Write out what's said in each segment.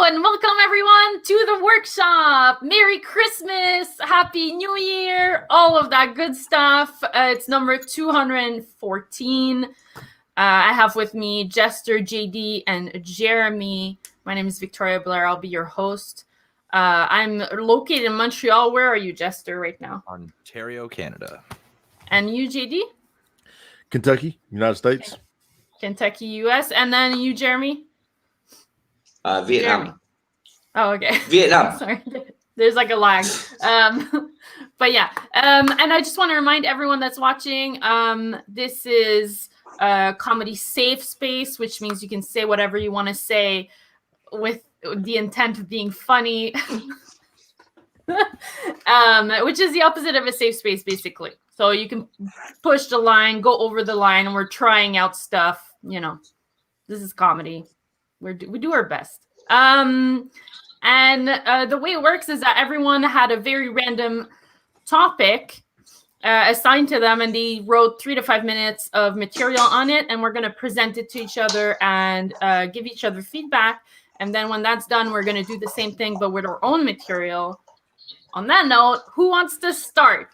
and welcome everyone to the workshop. Merry Christmas, Happy New Year, all of that good stuff. It's number 214. I have with me Jester, JD, and Jeremy. My name is Victoria Blair. I'll be your host. I'm located in Montreal. Where are you, Jester, right now? Ontario, Canada. And you, JD? Kentucky, United States. Okay. Kentucky, US. And then you, Jeremy? Vietnam. Jeremy. Oh, okay. Vietnam. Sorry. There's like a lag. But yeah. And I just want to remind everyone that's watching, this is a comedy safe space, which means you can say whatever you want to say with the intent of being funny. Which is the opposite of a safe space, basically. So you can push the line, go over the line, and we're trying out stuff. You know, this is comedy. We do our best. And the way it works is that everyone had a very random topic assigned to them, and they wrote 3 to 5 minutes of material on it, and we're going to present it to each other and give each other feedback. And then when that's done, we're going to do the same thing, but with our own material. On that note, who wants to start?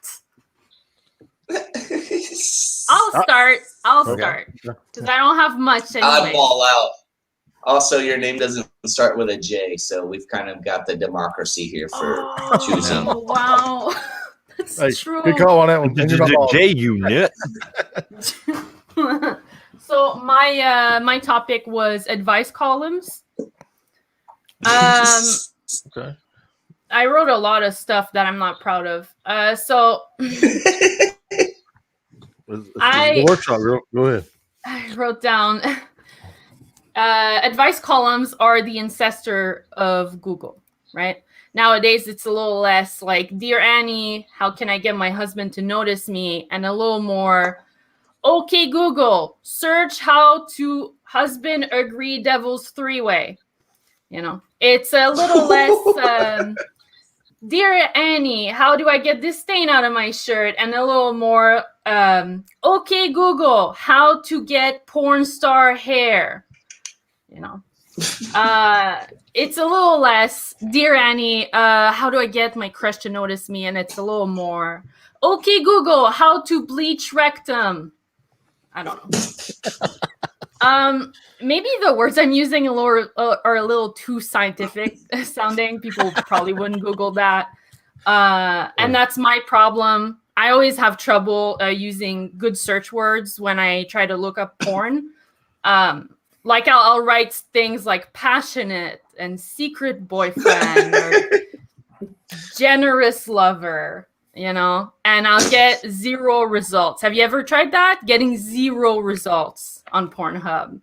I'll start because I don't have much anyway. I'm all out. Also, your name doesn't start with a J, so we've kind of got the democracy here for choosing. Wow, that's true. Good call on that one. J unit. So my topic was advice columns. Okay. I wrote a lot of stuff that I'm not proud of. So the workshop. Go ahead. I wrote down advice columns are the ancestor of Google, right? Nowadays, it's a little less like, Dear Annie, how can I get my husband to notice me? And a little more, okay, Google, search how to husband agree devil's three-way. You know, it's a little less, Dear Annie, how do I get this stain out of my shirt? And a little more, okay, Google, how to get porn star hair? You know, it's a little less, Dear Annie, how do I get my crush to notice me? And it's a little more, okay, Google, how to bleach rectum? I don't know. Maybe the words I'm using are a little too scientific sounding. People probably wouldn't Google that. And that's my problem. I always have trouble using good search words when I try to look up porn. Like I'll write things like passionate and secret boyfriend or generous lover, you know, and I'll get 0 results. Have you ever tried that? Getting 0 results on Pornhub.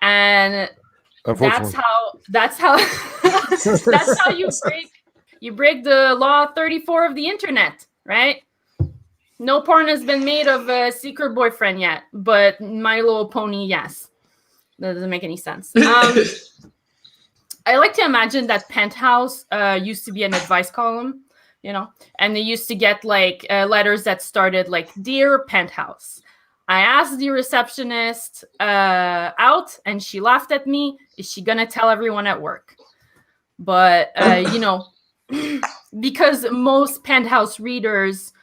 And that's how you break the law 34 of the internet, right? No porn has been made of a secret boyfriend yet, but My Little Pony, yes. That doesn't make any sense. I like to imagine that Penthouse used to be an advice column, you know, and they used to get like letters that started like, Dear Penthouse, I asked the receptionist out and she laughed at me. Is she going to tell everyone at work? But, you know, because most Penthouse readers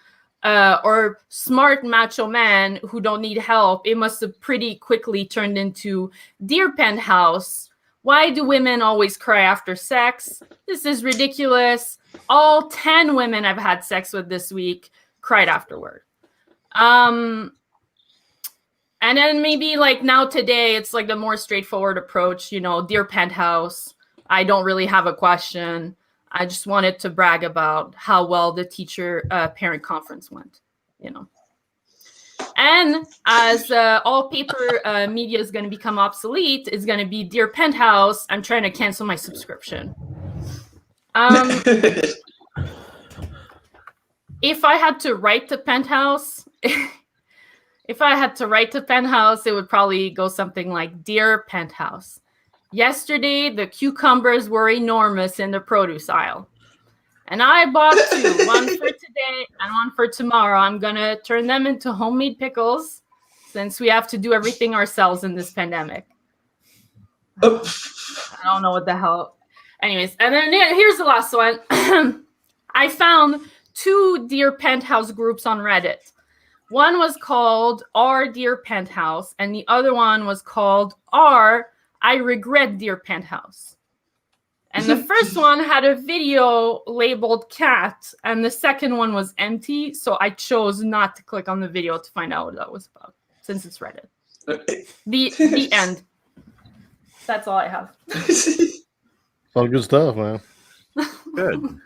or smart macho men who don't need help, it must have pretty quickly turned into, Dear Penthouse, why do women always cry after sex? This is ridiculous. All 10 women I've had sex with this week cried afterward. And then maybe like now today, it's like the more straightforward approach, you know, Dear Penthouse, I don't really have a question. I just wanted to brag about how well the teacher parent conference went, you know. And as all paper media is going to become obsolete, it's going to be Dear Penthouse, I'm trying to cancel my subscription. If I had to write to Penthouse, it would probably go something like, Dear Penthouse, yesterday the cucumbers were enormous in the produce aisle. And I bought 2, one for today and one for tomorrow. I'm going to turn them into homemade pickles since we have to do everything ourselves in this pandemic. I don't know what the hell. Anyways, and then here's the last one. I found 2 Dear Penthouse groups on Reddit. One was called R Dear Penthouse, and the other one was called R I Regret Dear Penthouse. And the first one had a video labeled cat, and the second one was empty. So I chose not to click on the video to find out what that was about, since it's Reddit. The end. That's all I have. All good stuff, man. Good.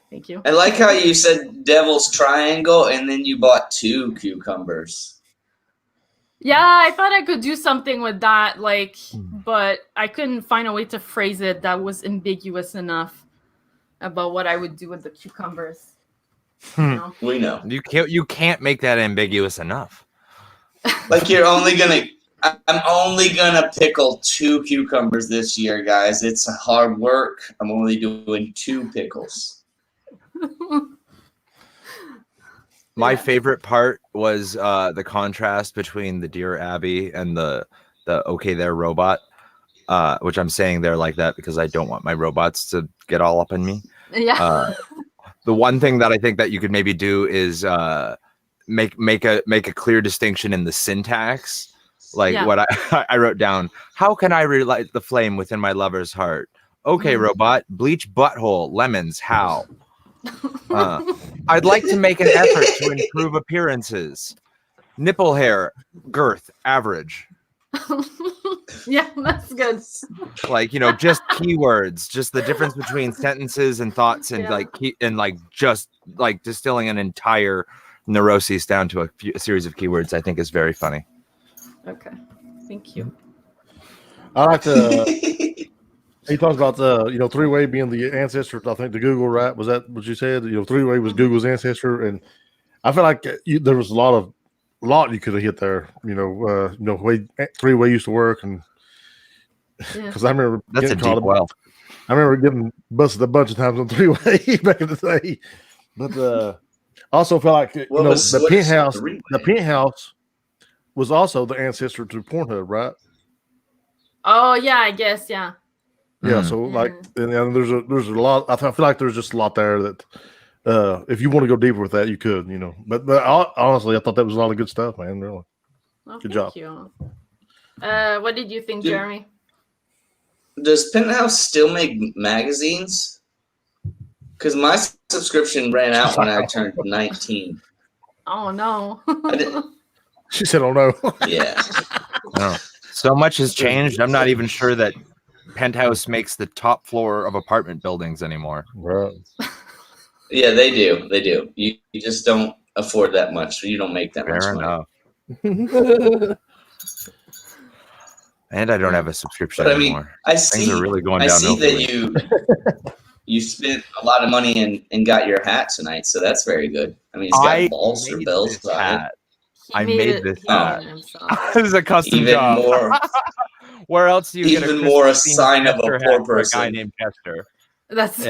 Thank you. I like how you said Devil's Triangle and then you bought 2 cucumbers. Yeah, I thought I could do something with that, but I couldn't find a way to phrase it that was ambiguous enough about what I would do with the cucumbers. You know? We know. You can't make that ambiguous enough. Like you're only gonna. I'm only gonna pickle 2 cucumbers this year, guys. It's hard work. I'm only doing 2 pickles. My favorite part was the contrast between the Dear Abby and the Okay There robot, which I'm saying they're like that because I don't want my robots to get all up in me. Yeah. The one thing that I think that you could maybe do is make a clear distinction in the syntax. Like what I wrote down. How can I relight the flame within my lover's heart? Okay, robot, bleach butthole, lemons, how? I'd like to make an effort to improve appearances. Nipple hair, girth, average. Yeah, that's good. Like, just keywords, just the difference between sentences and thoughts, and just distilling an entire neuroses down to a series of keywords, I think is very funny. Okay, thank you. I like to. He talks about the 3-way being the ancestor. I think the Google, right? Was that what you said? 3-way was Google's ancestor, and I feel like there was a lot you could have hit there. Way 3-way used to work, and because I remember that's a deep well. I remember getting busted a bunch of times on 3-way back in the day. But also felt like the penthouse was also the ancestor to Pornhub, right? Oh yeah, I guess yeah. Yeah, so and there's a lot. I feel like there's just a lot there that if you want to go deeper with that, you could, But honestly, I thought that was a lot of good stuff, man. Really, good job. Thank you. What did you think, Jeremy? Does Penthouse still make magazines? Because my subscription ran out when I turned 19. Oh no. She said, "Oh no." Yeah. No. So much has changed. I'm not even sure that Penthouse makes the top floor of apartment buildings anymore. Right. Yeah, they do. They do. You just don't afford that much. You don't make that much money. Enough. And I don't have a subscription anymore. I see. Things are really going down. I see that you spent a lot of money and got your hat tonight, so that's very good. I mean, it's got balls or bells on it. I made this hat. This is a custom even job. More, where else do you get even more a sign of a poor for a person? guy named Chester. That's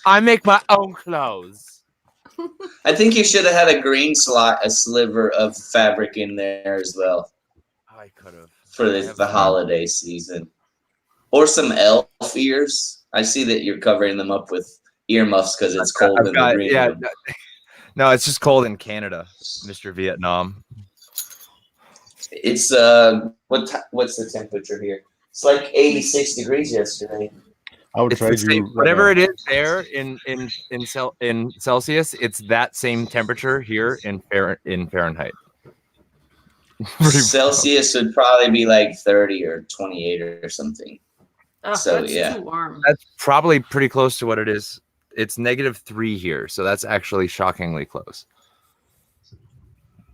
I make my own clothes. I think you should have had a green slot, a sliver of fabric in there as well. I could have for the holiday season, or some elf ears. I see that you're covering them up with earmuffs because it's cold in the green room. No, it's just cold in Canada, Mr. Vietnam. It's what's the temperature here? It's like 86 degrees yesterday. I would trade you whatever it is there in Celsius. It's that same temperature here in Fahrenheit. Celsius would probably be like 30 or 28 or something. So that's yeah, too warm. That's probably pretty close to what it is. It's -3 here, so that's actually shockingly close.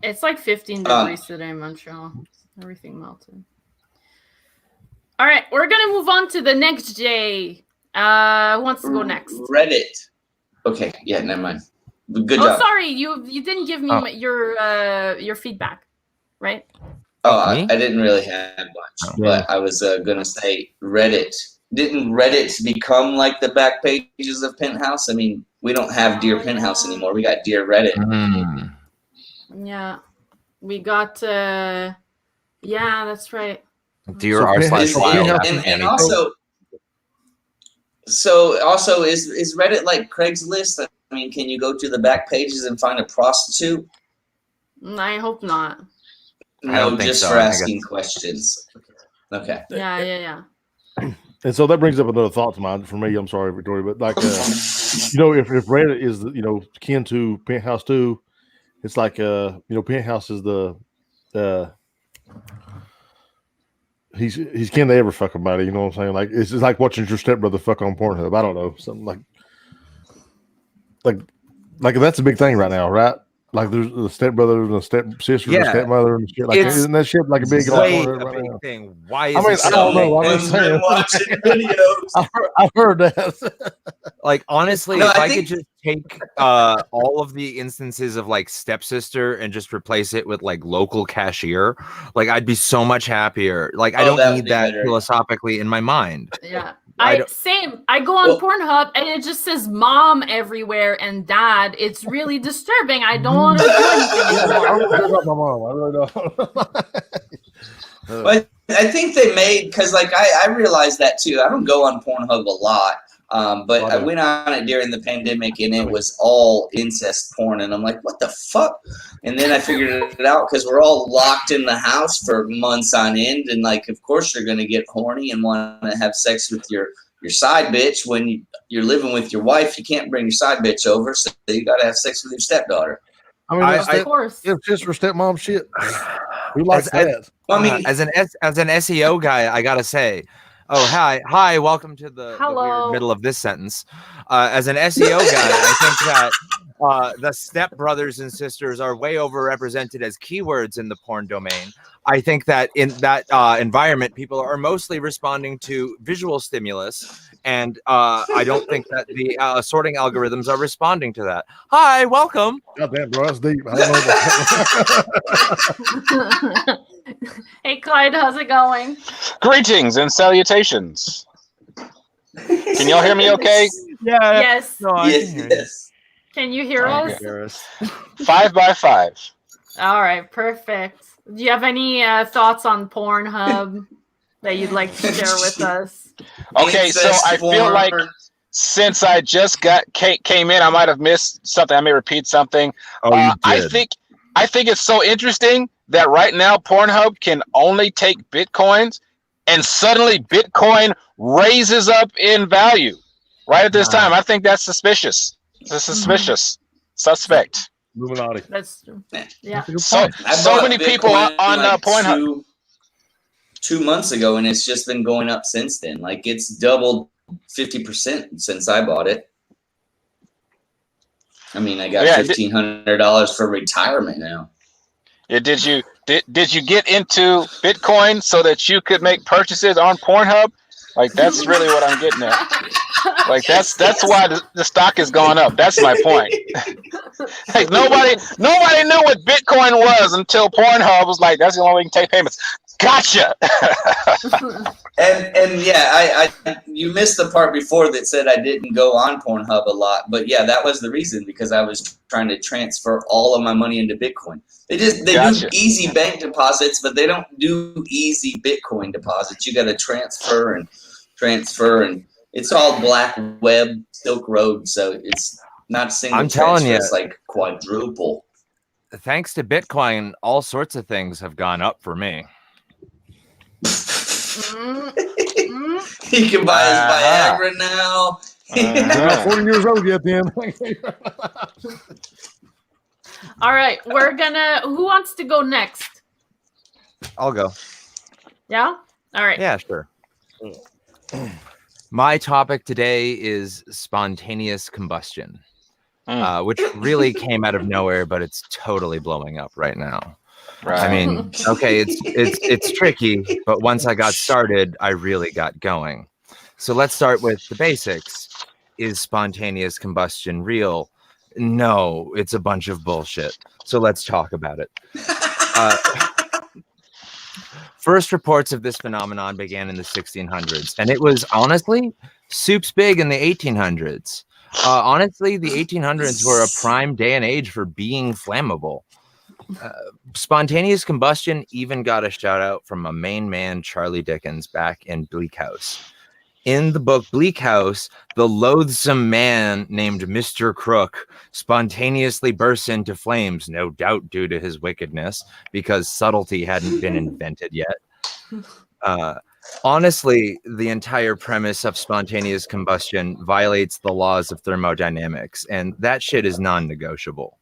It's like 15 degrees today in Montreal. Everything melted. All right, we're gonna move on to the next Jay. Who wants to go next? Reddit. Okay, yeah, never mind. Good job. job. Sorry, you didn't give me your feedback, right? Oh, I didn't really have much, but I was gonna say Reddit. Didn't Reddit become like the back pages of Penthouse? I mean, we don't have Dear Penthouse anymore. We got Dear Reddit. Yeah, we got. Yeah, that's right. Dear r/wild. And also, So also, is Reddit like Craigslist? I mean, can you go to the back pages and find a prostitute? I hope not. I don't No, think just so. for I think asking questions. Okay. Yeah. And so that brings up another thought to mind for me. I'm sorry, Victoria, but like, you know, if Reddit is, you know, kin to Penthouse 2, it's like, you know, Penthouse is the, he's kin to every fucking body. You know what I'm saying? Like, it's just like watching your stepbrother fuck on Pornhub. I don't know. Something like that's a big thing right now, right? Like there's a stepbrother and a stepsister and a stepmother and shit. Like, isn't that shit like a big way right a big now? thing. Why is I mean, it I don't know. I'm Someone's just been saying. watching videos. I've heard that. Like, honestly, No, if I I think- could just take all of the instances of like stepsister and just replace it with like local cashier, like I'd be so much happier. Like I Oh, that don't would need be that better. philosophically in my mind. Yeah. I I don't- same. I go on Well- Pornhub and it just says mom everywhere and dad. It's really disturbing. I don't want to do anything Yeah, I anymore. don't care about my mom. I really don't. But I think they made, because like I realized that too. I don't go on Pornhub a lot, but I went on it during the pandemic and it was all incest porn, and I'm like, what the fuck? And then I figured it out because we're all locked in the house for months on end, and like, of course you're gonna get horny and want to have sex with your side bitch when you're living with your wife. You can't bring your side bitch over, so you got to have sex with your stepdaughter. I mean, Of course. it's just for stepmom shit. Who likes that? Well, I mean, As an SEO guy, I gotta say, oh hi, welcome to the Hello. weird middle of this sentence. As an SEO guy, I think that the step brothers and sisters are way overrepresented as keywords in the porn domain. I think that in that environment, people are mostly responding to visual stimulus, and I don't think that the sorting algorithms are responding to that. Hi, welcome. God damn, bro, that's deep. I don't know. Hey Clyde, how's it going? Greetings and salutations. Can y'all hear me okay? Yeah. Yes. No, I yes, can hear you. yes. Can you hear Okay. us? Harris. 5 by 5. All right, perfect. Do you have any thoughts on Pornhub that you'd like to share with us? Okay, so Incest I feel porn. like since I just came in, I might have missed something. I may repeat something. Oh, you I think it's so interesting that right now Pornhub can only take Bitcoins, and suddenly Bitcoin raises up in value right at this Wow. time. I think that's suspicious. It's suspicious. Suspect. Illuminati. That's true. Yeah. So I so bought many people Bitcoin on like Pornhub. 2 months ago, and it's just been going up since then. Like it's doubled 50% since I bought it. I mean, I got Yeah, $1,500 for retirement now. Yeah, did you get into Bitcoin so that you could make purchases on Pornhub? Like that's really what I'm getting at. Like that's why the stock has gone up. That's my point. Like nobody knew what Bitcoin was until Pornhub was like, that's the only way we can take payments. Gotcha. And yeah, I you missed the part before that said I didn't go on Pornhub a lot, but yeah, that was the reason, because I was trying to transfer all of my money into Bitcoin. They Gotcha. do easy bank deposits, but they don't do easy Bitcoin deposits. You got to transfer, and it's all black web, Silk Road, so it's not a single I'm telling transfer. you. It's like quadruple. Thanks to Bitcoin, all sorts of things have gone up for me. He can buy his Viagra now. You're not 40 years old yet, then. All right, who wants to go next? I'll go. Yeah? All right. Yeah, sure. My topic today is spontaneous combustion, which really came out of nowhere, but it's totally blowing up right now. Right. I mean, okay, it's tricky, but once I got started, I really got going. So let's start with the basics. Is spontaneous combustion real? No, it's a bunch of bullshit. So let's talk about it. First reports of this phenomenon began in the 1600s, and it was honestly soups big in the 1800s. Honestly, the 1800s were a prime day and age for being flammable. Spontaneous combustion even got a shout out from a main man, Charlie Dickens, back in Bleak House. In the book Bleak House, the loathsome man named Mr. Crook spontaneously bursts into flames, no doubt due to his wickedness, because subtlety hadn't been invented yet. Honestly, the entire premise of spontaneous combustion violates the laws of thermodynamics, and that shit is non-negotiable.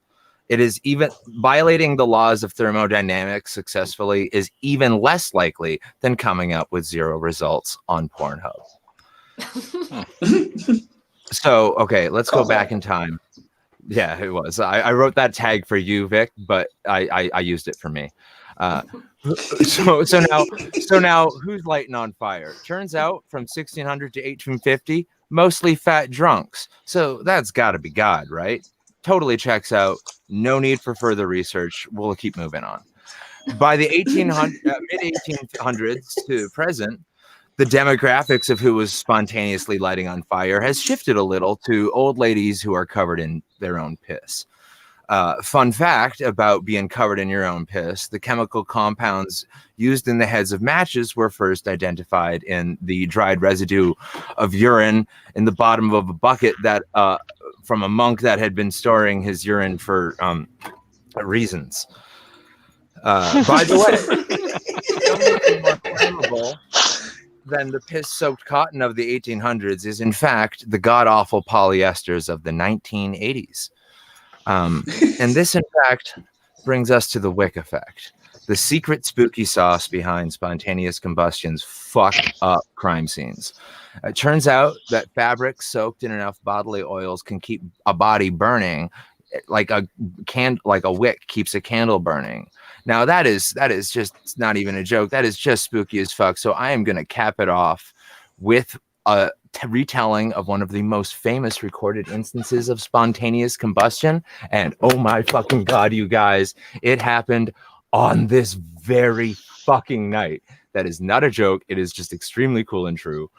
It is even violating the laws of thermodynamics successfully is even less likely than coming up with 0 results on Pornhub. So, okay, let's go back in time. Yeah, it was. I wrote that tag for you, Vic, but I used it for me. So now who's lighting on fire? Turns out from 1600 to 1850, mostly fat drunks. So that's got to be God, right? Totally checks out. No need for further research. We'll keep moving on. By the mid-1800s to present, the demographics of who was spontaneously lighting on fire has shifted a little to old ladies who are covered in their own piss. Fun fact about being covered in your own piss: the chemical compounds used in the heads of matches were first identified in the dried residue of urine in the bottom of a bucket that from a monk that had been storing his urine for reasons. By the way, something more flammable than the piss-soaked cotton of the 1800s is, in fact, the god-awful polyesters of the 1980s. And this, in fact, brings us to the Wick effect, the secret spooky sauce behind spontaneous combustion's fucked up crime scenes. It turns out that fabric soaked in enough bodily oils can keep a body burning like a wick keeps a candle burning. Now that is just not even a joke. That is just spooky as fuck. So I am going to cap it off with a retelling of one of the most famous recorded instances of spontaneous combustion. And oh my fucking God, you guys, it happened on this very fucking night. That is not a joke. It is just extremely cool and true.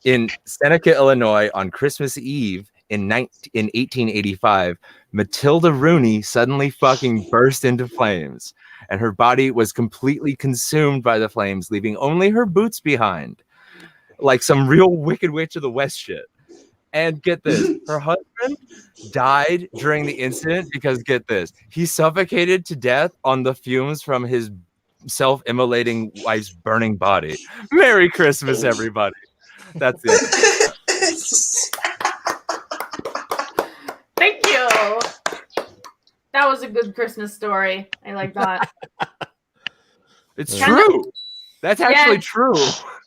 In Seneca, Illinois, on Christmas Eve in 1885, Matilda Rooney suddenly fucking burst into flames, and her body was completely consumed by the flames, leaving only her boots behind. Like some real Wicked Witch of the West shit. And get this, her husband died during the incident because, get this, he suffocated to death on the fumes from his self-immolating wife's burning body. Merry Christmas, everybody. That's it. Thank you. That was a good Christmas story. I like that. It's true. That's actually Yes. true.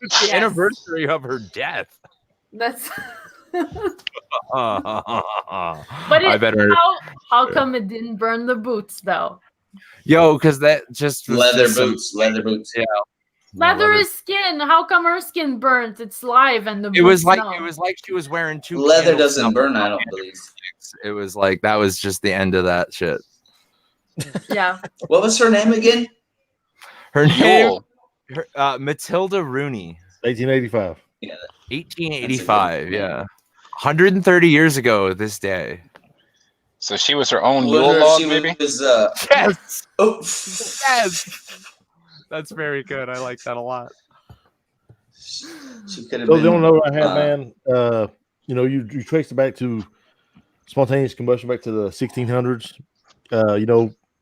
It's the anniversary of her death. That's But how come it didn't burn the boots though? Yo, because that just was leather just boots. Yeah. Leather is skin. How come her skin burnt? It's live and the It was like no. it was like she was wearing two. Leather candles doesn't burn, I don't believe. It was like that was just the end of that shit. Yeah. What was her name again? Her name, Yule. Matilda Rooney, 1885. 1885. Yeah, 130 years ago this day. So she was her own Wonder Yule if log, she maybe? was, Yes, oh, yes. That's very good. I like that a lot. she could have So been. the only note I had, man, you trace it back to spontaneous combustion back to the 1600s.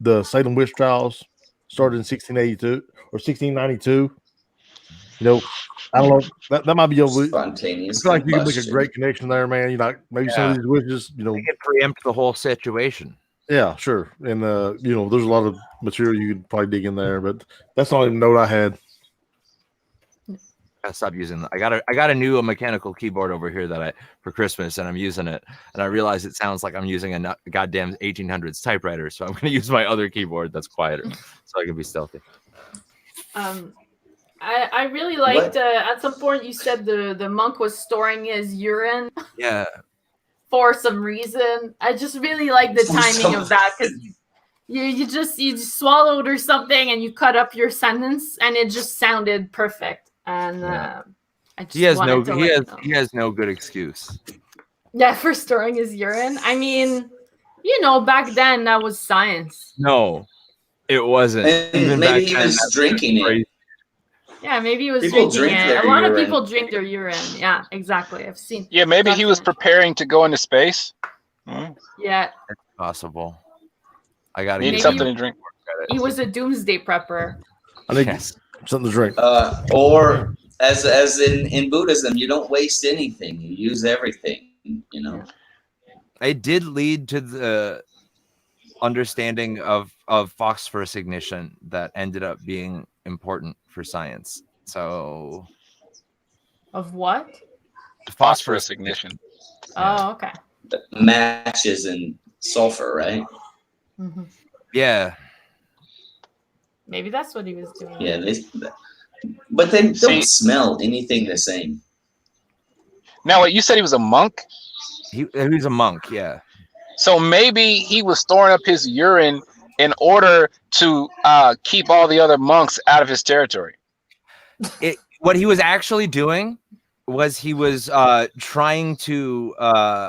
The Salem witch trials started in 1682 or 1692. I don't know. That might be a. I Spontaneous. feel like you can make a combustion. great connection there, man. Maybe some of these witches, They can preempt the whole situation. Yeah, sure. And there's a lot of material you could probably dig in there, but that's the only note I had. I stopped using. I got a new mechanical keyboard over here for Christmas, and I'm using it. And I realize it sounds like I'm using a goddamn 1800s typewriter, so I'm going to use my other keyboard that's quieter, so I can be stealthy. I really liked at some point you said the monk was storing his urine Yeah. for some reason. I just really like the timing of that because you just swallowed or something and you cut up your sentence and it just sounded perfect. And I just He has wanted no good excuse. Yeah, for storing his urine. I mean, back then that was science. No, it wasn't. And maybe he back was then, drinking it. crazy. Yeah, maybe he was People drinking drink it. their A lot of urine. people drink their urine. Yeah, exactly. I've seen. Yeah, maybe he was Definitely. preparing to go into space. Yeah, Possible. I gotta Need Maybe something you- to drink. he was a doomsday prepper. I need Yes. something to drink. Or as in Buddhism, you don't waste anything. You use everything. You know. It did lead to the understanding of phosphorus ignition that ended up being important for science. So Of what? Phosphorus ignition. Oh, okay. Matches and sulfur, right? Mhm. yeah, Maybe that's what he was doing. Yeah, but they don't See- smell anything the same. Now, wait, you said he was a monk? he was a monk. Yeah. So maybe he was storing up his urine in order to keep all the other monks out of his territory. What he was actually doing was he was trying to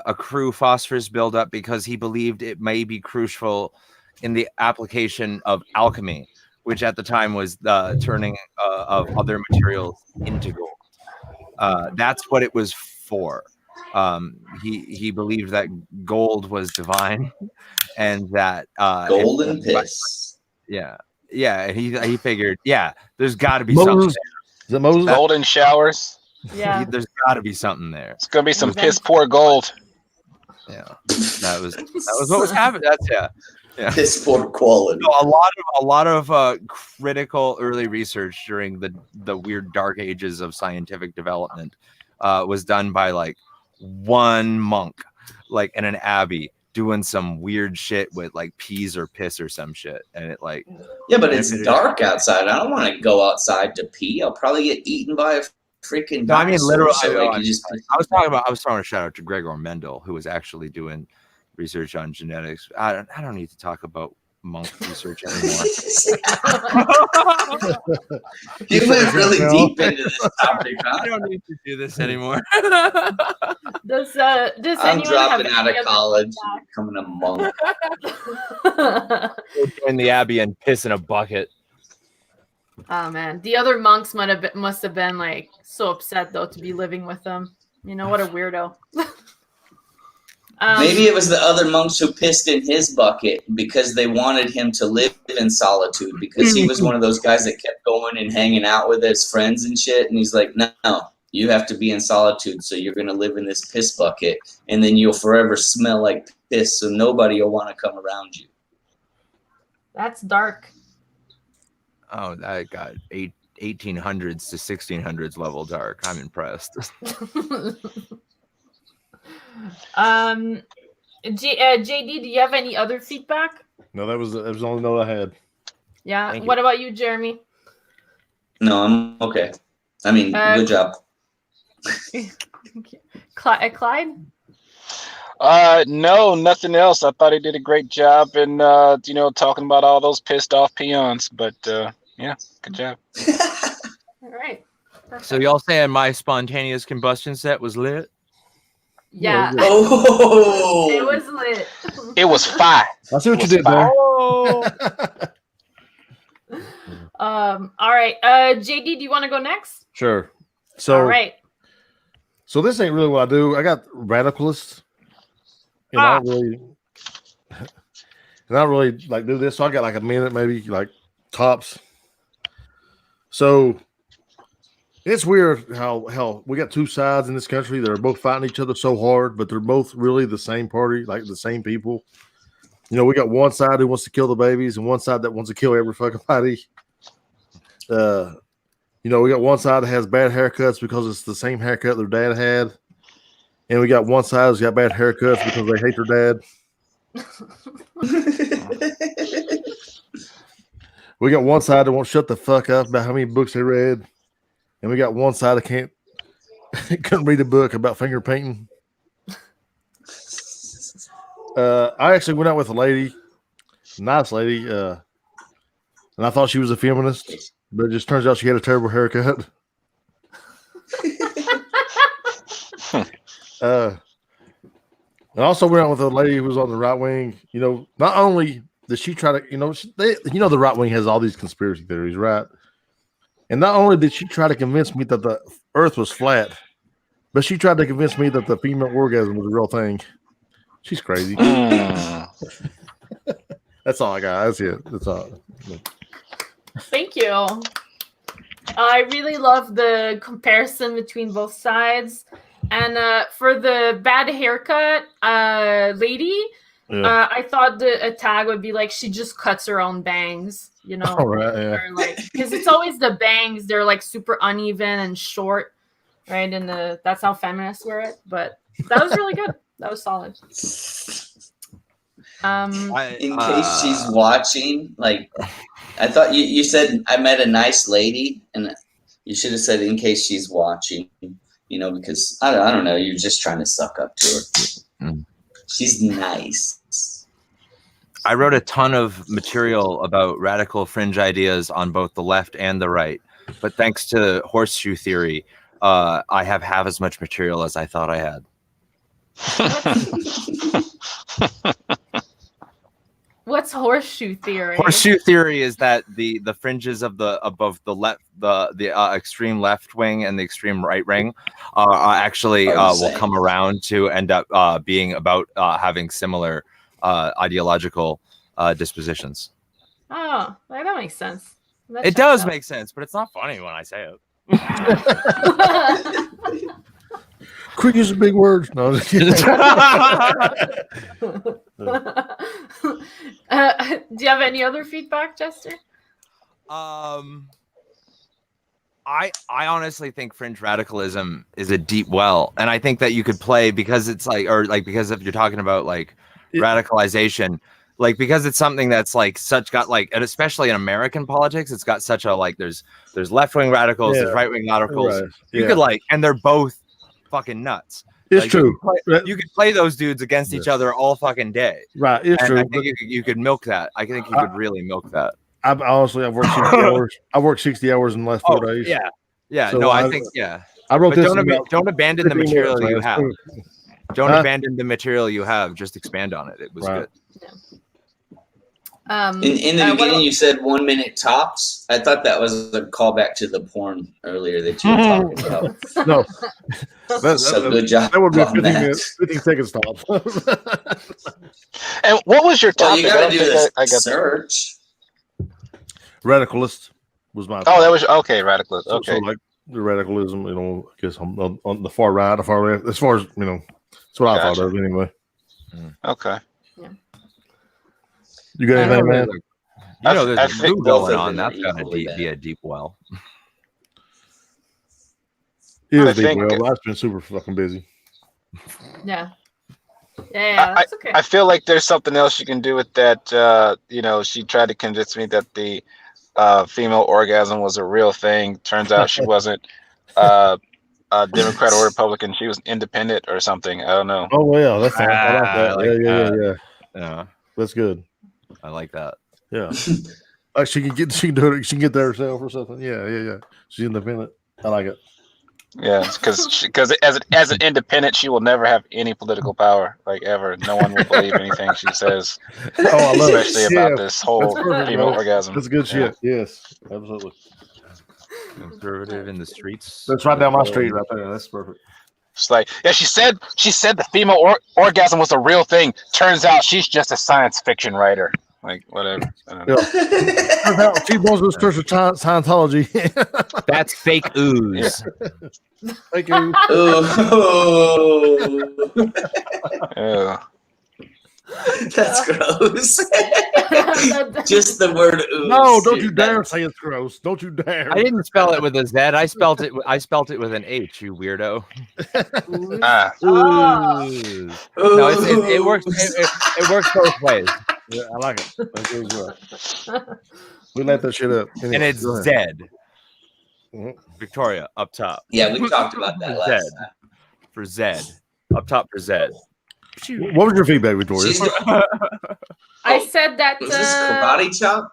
accrue phosphorus buildup because he believed it may be crucial in the application of alchemy, which at the time was the turning of other materials into gold. That's what it was for. He believed that gold was divine, and that Golden piss. Yeah. He figured, there's got to be something. Moses. Is it Moses? Golden showers. Yeah. There's got to be something there. It's gonna be some Exactly. piss poor gold. Yeah, that was what was happening. That's Piss poor quality. So a lot of critical early research during the weird dark ages of scientific development was done by like one monk, like in an abbey, doing some weird shit with like peas or piss or some shit, and it like Yeah, but it's dark outside. I don't want to go outside to pee. I'll probably get eaten by a freaking No, I mean, dinosaur. literally, So, I like, you just I was throwing a shout out to Gregor Mendel, who was actually doing research on genetics. I don't need to talk about monk research anymore. you went really deep into this topic, I huh? don't need to do this anymore. Does I'm anyone dropping have out of any college, becoming a monk. other- Go join the abbey and piss in a bucket. Oh man, the other monks must have been like so upset though to be living with them. You know what a weirdo. Maybe it was the other monks who pissed in his bucket because they wanted him to live in solitude, because he was one of those guys that kept going and hanging out with his friends and shit. And he's like, no, you have to be in solitude. So you're going to live in this piss bucket, and then you'll forever smell like piss. So nobody will want to come around you. That's dark. Oh, that got 1800s to 1600s level dark. I'm impressed. JD, do you have any other feedback? No, that was the only note I had. Yeah. Thank you. What about you, Jeremy? No, I'm okay. I mean, good job. Clyde? No, nothing else. I thought he did a great job in talking about all those pissed off peons. But yeah, good job. All right. Perfect. So y'all saying my spontaneous combustion set was lit? Yeah. Oh, It was lit. It was fire. I see what you Was did there. Oh, All right. JD, do you want to go next? Sure. So, All right. so this ain't really what I do. I got radicalists, and I don't really like do this. So I got like a minute, maybe like tops. So it's weird how we got two sides in this country that are both fighting each other so hard, but they're both really the same party, like the same people. You know, we got one side who wants to kill the babies and one side that wants to kill every fucking body. You know, we got one side that has bad haircuts because it's the same haircut their dad had. And we got one side that's got bad haircuts because they hate their dad. We got one side that won't shut the fuck up about how many books they read. And we got one side that couldn't read a book about finger painting. I actually went out with a lady, nice lady, and I thought she was a feminist, but it just turns out she had a terrible haircut. And I also went out with a lady who was on the right wing. You know, not only does she try to, the right wing has all these conspiracy theories, right? And not only did she try to convince me that the Earth was flat, but she tried to convince me that the female orgasm was a real thing. She's crazy. That's all I got. That's it. That's all. Thank you. I really love the comparison between both sides. And for the bad haircut lady, I thought a tag would be like, she just cuts her own bangs, you know? All right, yeah. Or like, because it's always the bangs, they're like super uneven and short, right? And that's how feminists wear it. But that was really good. That was solid. In case she's watching, like, I thought you said I met a nice lady, and you should have said in case she's watching, you know, because I don't know, you're just trying to suck up to her. She's nice. I wrote a ton of material about radical fringe ideas on both the left and the right, but thanks to horseshoe theory, I have half as much material as I thought I had. What's horseshoe theory? Horseshoe theory is that the fringes of above the left, the extreme left wing and the extreme right wing actually will come around to end up being about having similar ideological dispositions. Oh, that makes sense. It does make sense, but it's not funny when I say it. Quit using big words. No. Do you have any other feedback, Chester? I honestly think fringe radicalism is a deep well, and I think that you could play because it's like, or like, because if you're talking about like radicalization, like, because it's something that's like got like, and especially in American politics, it's got such a like, there's left-wing radicals, there's right-wing radicals. Right. You could like, and they're both fucking nuts. It's like, true. You could play those dudes against each other all fucking day. Right. It's true. I think you could milk that. I think you could really milk that. I've worked 60 hours. I worked 60 hours in the last 4 days. Yeah. So no, I think I wrote this. Don't abandon the material you have. Don't abandon the material you have. Just expand on it. It was good. Yeah. In the beginning, you said 1 minute tops. I thought that was a callback to the porn earlier that you were talking about. No, So good job. That would be a on 15 second stop. And what was your Well, topic? you got to do this I got search. Radicalist was my. Oh, that was okay. Radicalist. Okay. So like the radicalism, you know, I guess I'm on the far right, the far left. As far as you know, that's what I thought of anyway. Okay. You got anything, man? You know, there's I a think coup both going of on. them are That's gonna equally bad. be a deep well. It I is deep think- well. I've been super fucking busy. Yeah. Yeah, that's okay. I feel like there's something else you can do with that. You know, she tried to convince me that the female orgasm was a real thing. Turns out she wasn't a Democrat or Republican. She was independent or something. I don't know. Oh well, that's I like that. I like Yeah. Yeah, That's good. I like that. Yeah. Like she can do it. She can get there herself or something. Yeah. She's independent. I like it. Yeah, because as an independent, she will never have any political power, like ever. No one will believe anything she says, Oh, I love it. especially about this whole That's perfect, female bro. orgasm. That's good shit. Yes, absolutely. Conservative in the streets. That's right down my street, right there. That's perfect. It's like, yeah, she said the female orgasm was a real thing. Turns out she's just a science fiction writer. Like, whatever. I don't know. Turns out she goes to the Church of Scientology. That's fake ooze. Thank you. Ooh. Yeah. That's gross. Just the word ooze. No, don't you dare say it's gross. Don't you dare. I didn't spell it with a Z. I spelt it with an H. You weirdo. Ah, Oh. Ooze. No, it works. It works both ways, Yeah, I like it. That's good as well. We let that shit up. Anyway, and it's go Z. ahead. Mhm. Victoria up top. Yeah, we talked about that last Z time. for Z. Up top for Z. What was your feedback, Victoria? She's I said that. Was this karate chop?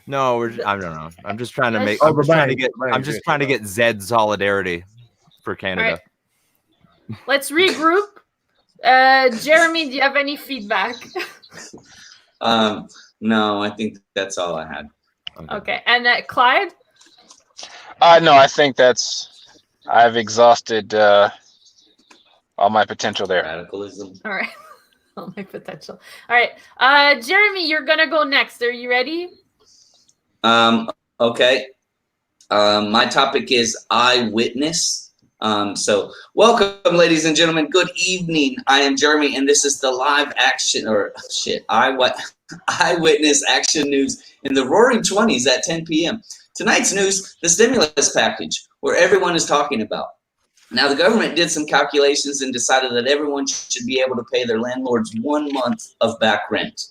No, I don't know. I'm just trying to make. Oh, I'm just trying to get. bang, I'm just yeah. trying to get Z solidarity for Canada. Let's regroup. Jeremy, do you have any feedback? No, I think that's all I had. Okay, and Clyde. No, I think I've exhausted all my potential there. Radicalism. All right. All my potential. All right. Jeremy, you're gonna go next. Are you ready? Okay. My topic is eyewitness. So welcome, ladies and gentlemen. Good evening. I am Jeremy, and this is the live action eyewitness action news in the Roaring 20s at 10 p.m. Tonight's news: the stimulus package, where everyone is talking about. Now, the government did some calculations and decided that everyone should be able to pay their landlords 1 month of back rent.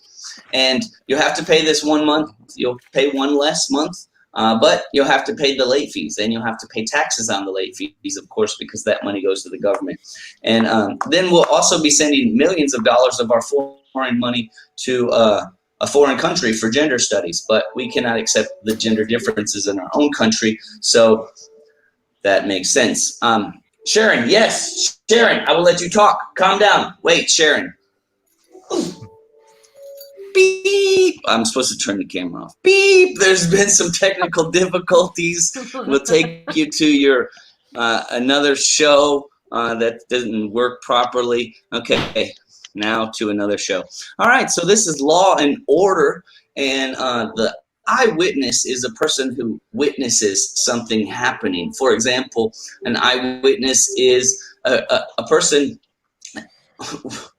And you'll have to pay this 1 month. You'll pay one less month, but you'll have to pay the late fees. And you'll have to pay taxes on the late fees, of course, because that money goes to the government. And then we'll also be sending millions of dollars of our foreign money to a foreign country for gender studies. But we cannot accept the gender differences in our own country. So that makes sense. Sharon, yes, Sharon, I will let you talk. Calm down. Wait, Sharon. Beep. I'm supposed to turn the camera off. Beep. There's been some technical difficulties. We'll take you to your another show that didn't work properly. Okay, now to another show. All right, so this is Law and Order, and the eyewitness is a person who witnesses something happening. For example, an eyewitness is a person.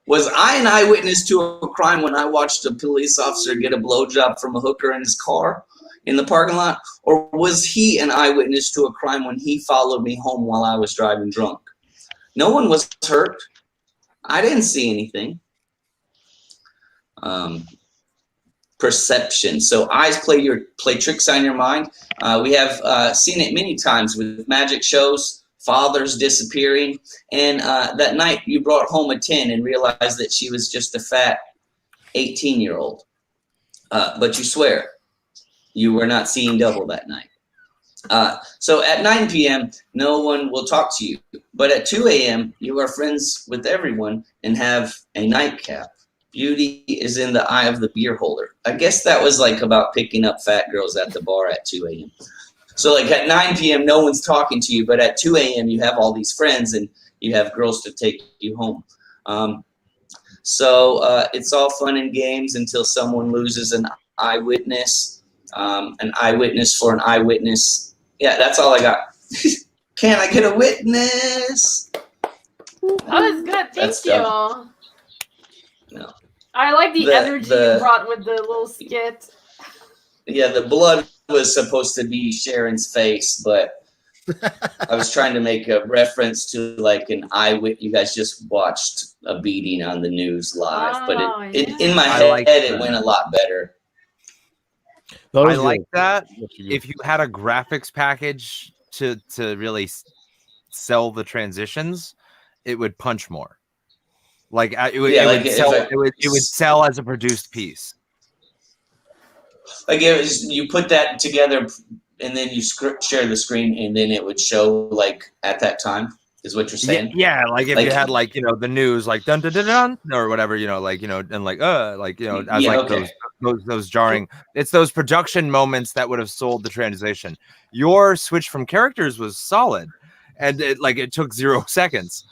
Was I an eyewitness to a crime when I watched a police officer get a blowjob from a hooker in his car in the parking lot? Or was he an eyewitness to a crime when he followed me home while I was driving drunk? No one was hurt. I didn't see anything. Perception. So eyes play tricks on your mind. We have seen it many times with magic shows, fathers disappearing, and that night you brought home a 10 and realized that she was just a fat 18-year-old. But you swear you were not seeing double that night. So at 9 p.m., no one will talk to you. But at 2 a.m., you are friends with everyone and have a nightcap. Beauty is in the eye of the beer holder. I guess that was like about picking up fat girls at the bar at 2 a.m. So like at 9 p.m., no one's talking to you, but at 2 a.m., you have all these friends and you have girls to take you home. So it's all fun and games until someone loses an eyewitness for an eyewitness. Yeah, that's all I got. Can I get a witness? That was good. Thank you. No. I like the energy you brought with the little skit. Yeah, the blood was supposed to be Sharon's face, but I was trying to make a reference to like an eyewitness. You guys just watched a beating on the news live, but in my head it went a lot better. I like that. If you had a graphics package to really sell the transitions, it would punch more. Like it would sell as a produced piece. Like you put that together and then you share the screen and then it would show like at that time is what you're saying? Yeah, like if you had like, the news like dun dun dun dun or whatever, and like as those jarring, it's those production moments that would have sold the transition. Your switch from characters was solid and it took 0 seconds.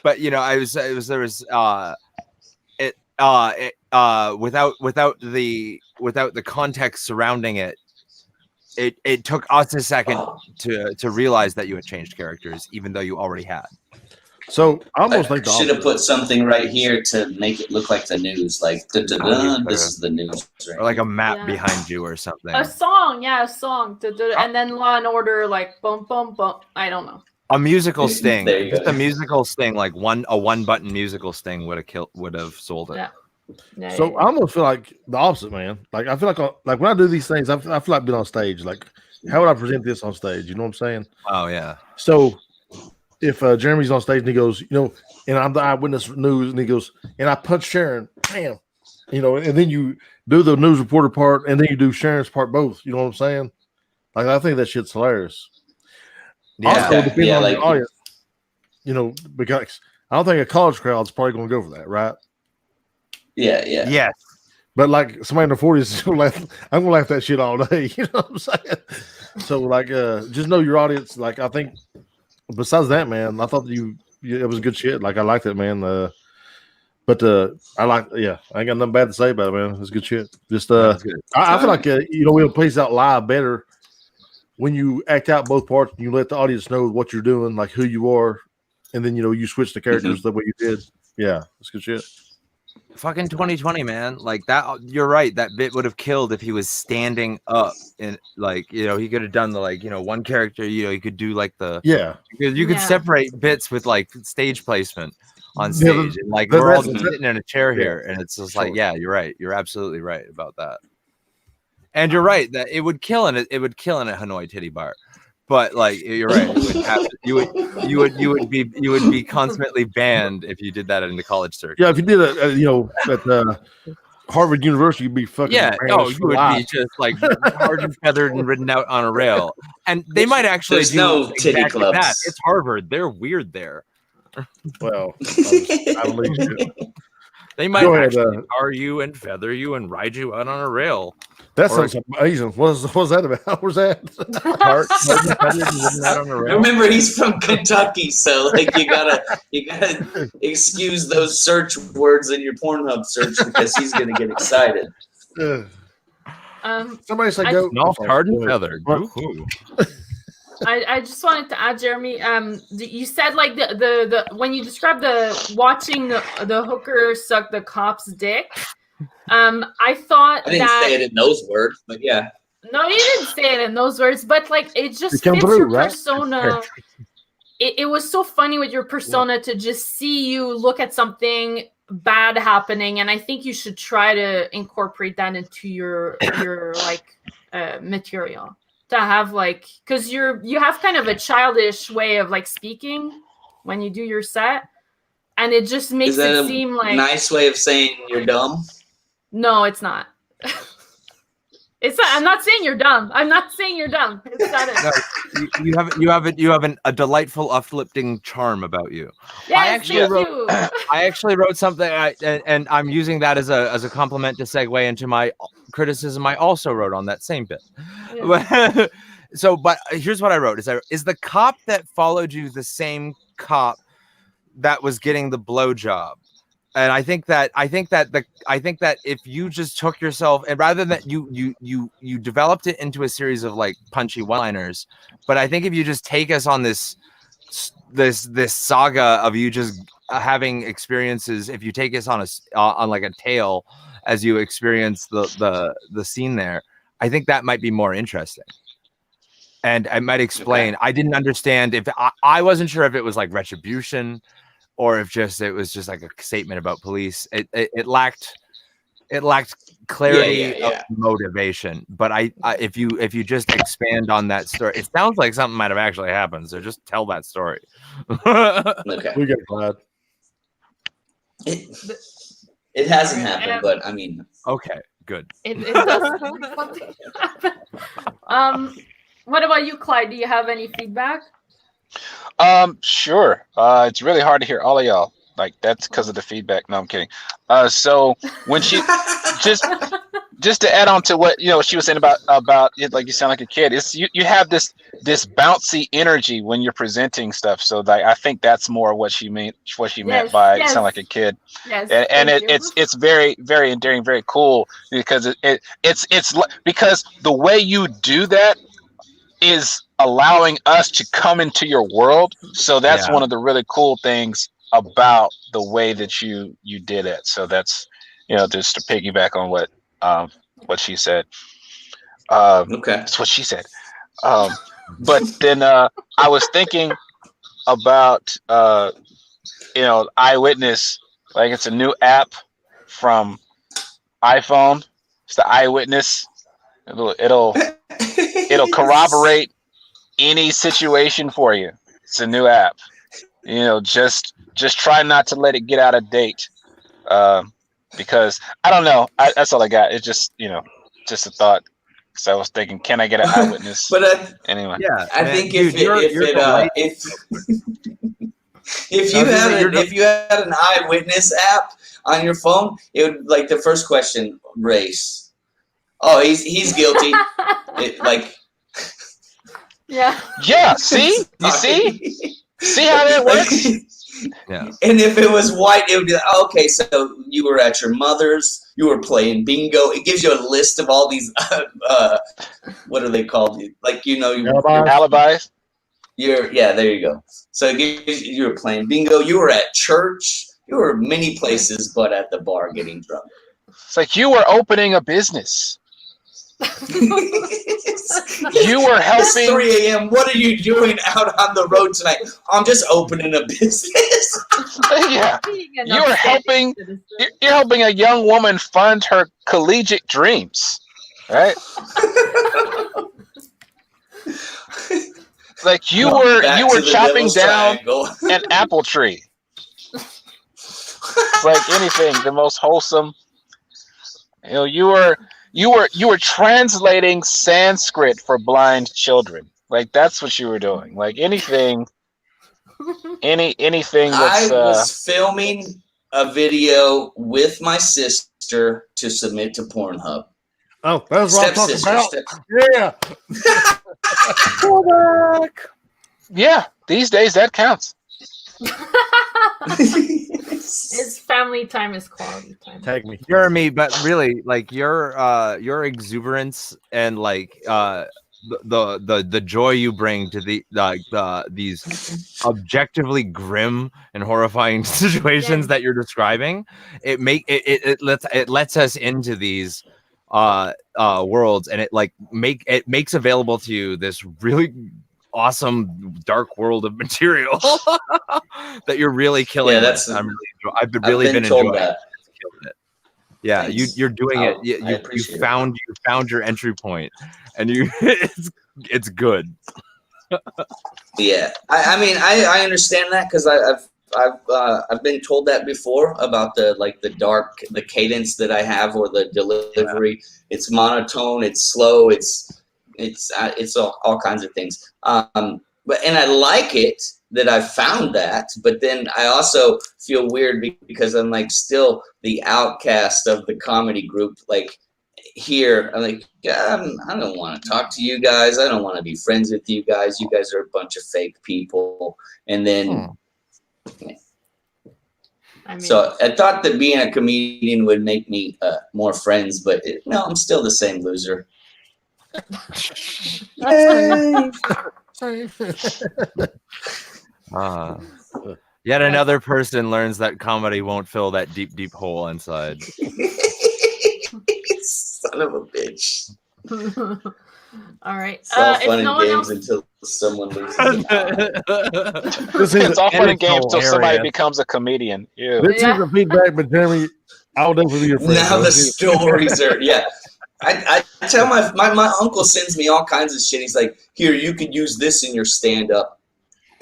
but without the context surrounding it, it took us a second to realize that you had changed characters, even though you already had. So I almost think should have put something right here to make it look like the news, like this is the news, right? Or like a map behind you or something. A song, and then Law and Order, like boom, boom, boom. I don't know. A musical sting, just go. a musical sting, like a one button musical sting would have sold it. Yeah. So I almost feel like the opposite, man. Like I feel like when I do these things, I feel like being on stage. Like, how would I present this on stage? You know what I'm saying? Oh yeah. So if Jeremy's on stage and he goes, and I'm the eyewitness news, and he goes, and I punch Sharon, bam, and then you do the news reporter part, and then you do Sharon's part both. You know what I'm saying? Like I think that shit's hilarious. Yeah, also, depending on the audience, because I don't think a college crowd's probably going to go for that, right? Yeah. Yes. But like somebody in their 40s, I'm gonna laugh that shit all day. You know what I'm saying? So like, just know your audience. Like, I think besides that, man, I thought it was good shit. Like, I liked it, man. But I ain't got nothing bad to say about it, man. It's good shit. Just I feel like we'll place out live better when you act out both parts and you let the audience know what you're doing, like who you are, and then you switch the characters the way you did. Yeah, it's good shit. Fucking 2020, man. Like that, you're right. That bit would have killed if he was standing up and he could have done the one character. He could do like the You could separate bits with like stage placement on stage, and like we're all just sitting in a chair here, and it's just like, yeah, you're right. You're absolutely right about that. And you're right that it would kill in a Hanoi titty bar. But like you're right, you would be constantly banned if you did that in the college circuit. Yeah, if you did at Harvard University, you'd be fucking. Yeah, you would be just like hard and feathered and ridden out on a rail. And they might actually do no titty clubs. That. It's Harvard. They're weird there. Well, I believe you. They might actually tar you and feather you and ride you out on a rail. That sounds amazing. What's that about? Where's that? Remember, he's from Kentucky, so like you gotta excuse those search words in your Pornhub search because he's gonna get excited. Somebody said go. Tarred and feathered. I just wanted to add, Jeremy. You said like the when you described the watching the hooker suck the cop's dick. I thought I didn't say it in those words, but yeah. No, you didn't say it in those words, but like it just fits your persona. It was so funny with your persona to just see you look at something bad happening, and I think you should try to incorporate that into your material. To have like, because you have kind of a childish way of like speaking when you do your set, and it just makes it seem like nice way of saying you're dumb. No, it's not. It's not. I'm not saying you're dumb. I'm not saying you're dumb. It's not it. No, you have a delightful, uplifting charm about you. Yes, I actually wrote something, and I'm using that as a compliment to segue into my criticism. I also wrote on that same bit. Yeah. But here's what I wrote: is the cop that followed you the same cop that was getting the blowjob? And I think that if you just took yourself, and rather than you developed it into a series of like punchy one-liners, but I think if you just take us on this saga of you just having experiences, if you take us on like a tale as you experience the scene there, I think that might be more interesting. And I might explain. Okay. I didn't understand if I wasn't sure if it was like retribution, or if it was just like a statement about police. It lacked clarity of motivation. But if you just expand on that story, it sounds like something might have actually happened. So just tell that story. Okay. We get glad. It hasn't happened, but I mean. Okay, good. It doesn't happen. What about you, Clyde? Do you have any feedback? Sure. It's really hard to hear all of y'all. Like that's because of the feedback. No, I'm kidding. So when she just to add on to what she was saying about it, like you sound like a kid. It's you have this bouncy energy when you're presenting stuff. So I think that's more what she meant by sound like a kid. Yes. And it's very, very endearing, very cool because it's because the way you do that is allowing us to come into your world. So that's one of the really cool things about the way that you did it. So that's just to piggyback on what she said. Okay, that's what she said. But then I was thinking about Eyewitness. Like it's a new app from iPhone. It's the Eyewitness. It'll corroborate any situation for you. It's a new app. Just try not to let it get out of date. Because I don't know. That's all I got. It's just just a thought. So I was thinking, can I get an eyewitness? But anyway, I think if you had an eyewitness app, on your phone, it would like the first question, race. Oh, he's guilty. Yeah. Yeah. See, you see how that works. Yeah. And if it was white, it would be like, okay, so you were at your mother's, you were playing bingo. It gives you a list of all these, what are they called? Like, Alibis. There you go. So you were playing bingo. You were at church. You were many places, but at the bar getting drunk. It's like you were opening a business. You were helping. It's 3 a.m. What are you doing out on the road tonight? I'm just opening a business. Yeah, you were helping. You're helping a young woman fund her collegiate dreams, right? Like you were chopping down an apple tree. It's like anything, the most wholesome. You were translating Sanskrit for blind children. Like that's what you were doing. Like anything that's. I was filming a video with my sister to submit to Pornhub. Oh, that's what I'm talking about. Yeah. Yeah, these days that counts. It's family time is quality time. Tag me, Jeremy, but really, like your exuberance and like the joy you bring to these objectively grim and horrifying situations that you're describing, it lets us into these worlds, and it makes available to you this really awesome dark world of material that you're really killing. Yeah, I've really been enjoying that. It. Yeah, Thanks. you're doing it. You found your entry point, and it's good. Yeah, I mean I understand that because I've been told that before about the cadence that I have or the delivery. Yeah. It's monotone. It's slow. It's all kinds of things. But I like it that I found that, but then I also feel weird because I'm like still the outcast of the comedy group. Like here, I'm like, I don't want to talk to you guys. I don't want to be friends with you guys. You guys are a bunch of fake people. And then, so I thought that being a comedian would make me more friends, but no, I'm still the same loser. Yet another person learns that comedy won't fill that deep hole inside. Son of a bitch. All right. It's all fun and games until someone loses. It's all fun and games until somebody becomes a comedian. Yeah. This is the feedback, but Jeremy, I'll definitely be your friend. Now the stories are I tell my uncle sends me all kinds of shit. He's like, here, you could use this in your stand-up.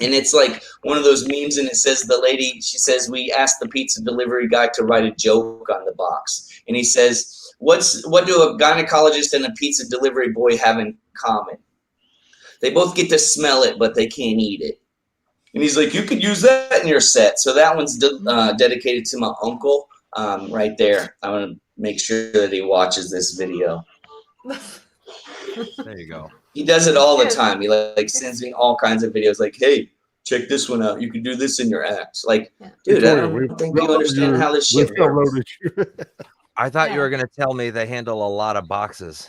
And it's like one of those memes, and it says the lady, she says, we asked the pizza delivery guy to write a joke on the box. And he says, what do a gynecologist and a pizza delivery boy have in common? They both get to smell it, but they can't eat it. And he's like, you could use that in your set. So that one's dedicated to my uncle right there. I want to make sure that he watches this video. There you go. He does it all the time. He like sends me all kinds of videos like, hey, check this one out. You can do this in your act. Like, dude, I don't think you understand how this shit works. I thought you were going to tell me they handle a lot of boxes.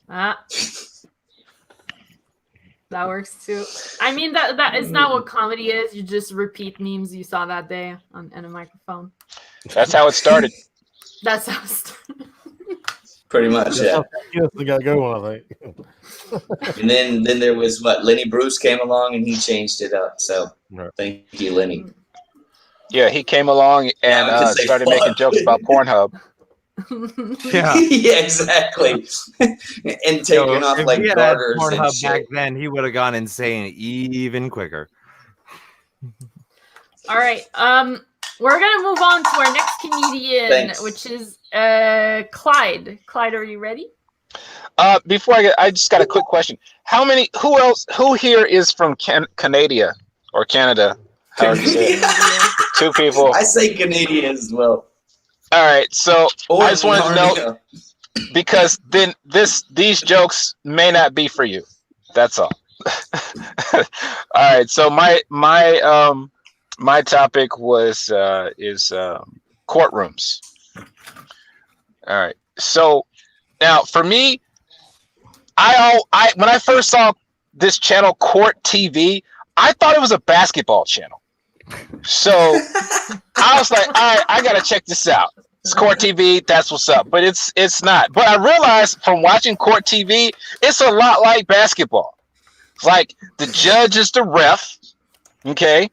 That works too. I mean, that is not what comedy is. You just repeat memes you saw that day in a microphone. That's how it started. That's how it started. Pretty much, yeah. We got to go on, I think. And then there was Lenny Bruce came along and he changed it up. So thank you, Lenny. Yeah, he came along and started making jokes about Pornhub. Yeah, yeah, exactly. And taking off like garters and shit. Back then, he would have gone insane even quicker. All right, we're gonna move on to our next comedian, which is Clyde. Clyde, are you ready? Before I just got a quick question. Who here is from Canada or Canada? How do you say it? two people. I say Canadian as well. All right, so Or I just wanted to know Narnia. because then these jokes may not be for you. That's all. All right, so my topic was is courtrooms. All right, so now for me, I when I first saw this channel Court TV, I thought it was a basketball channel. So I was like, all right, I gotta check this out. It's Court TV, that's what's up. But it's not. But I realized from watching Court TV, it's a lot like basketball. It's like the judge is the ref, okay?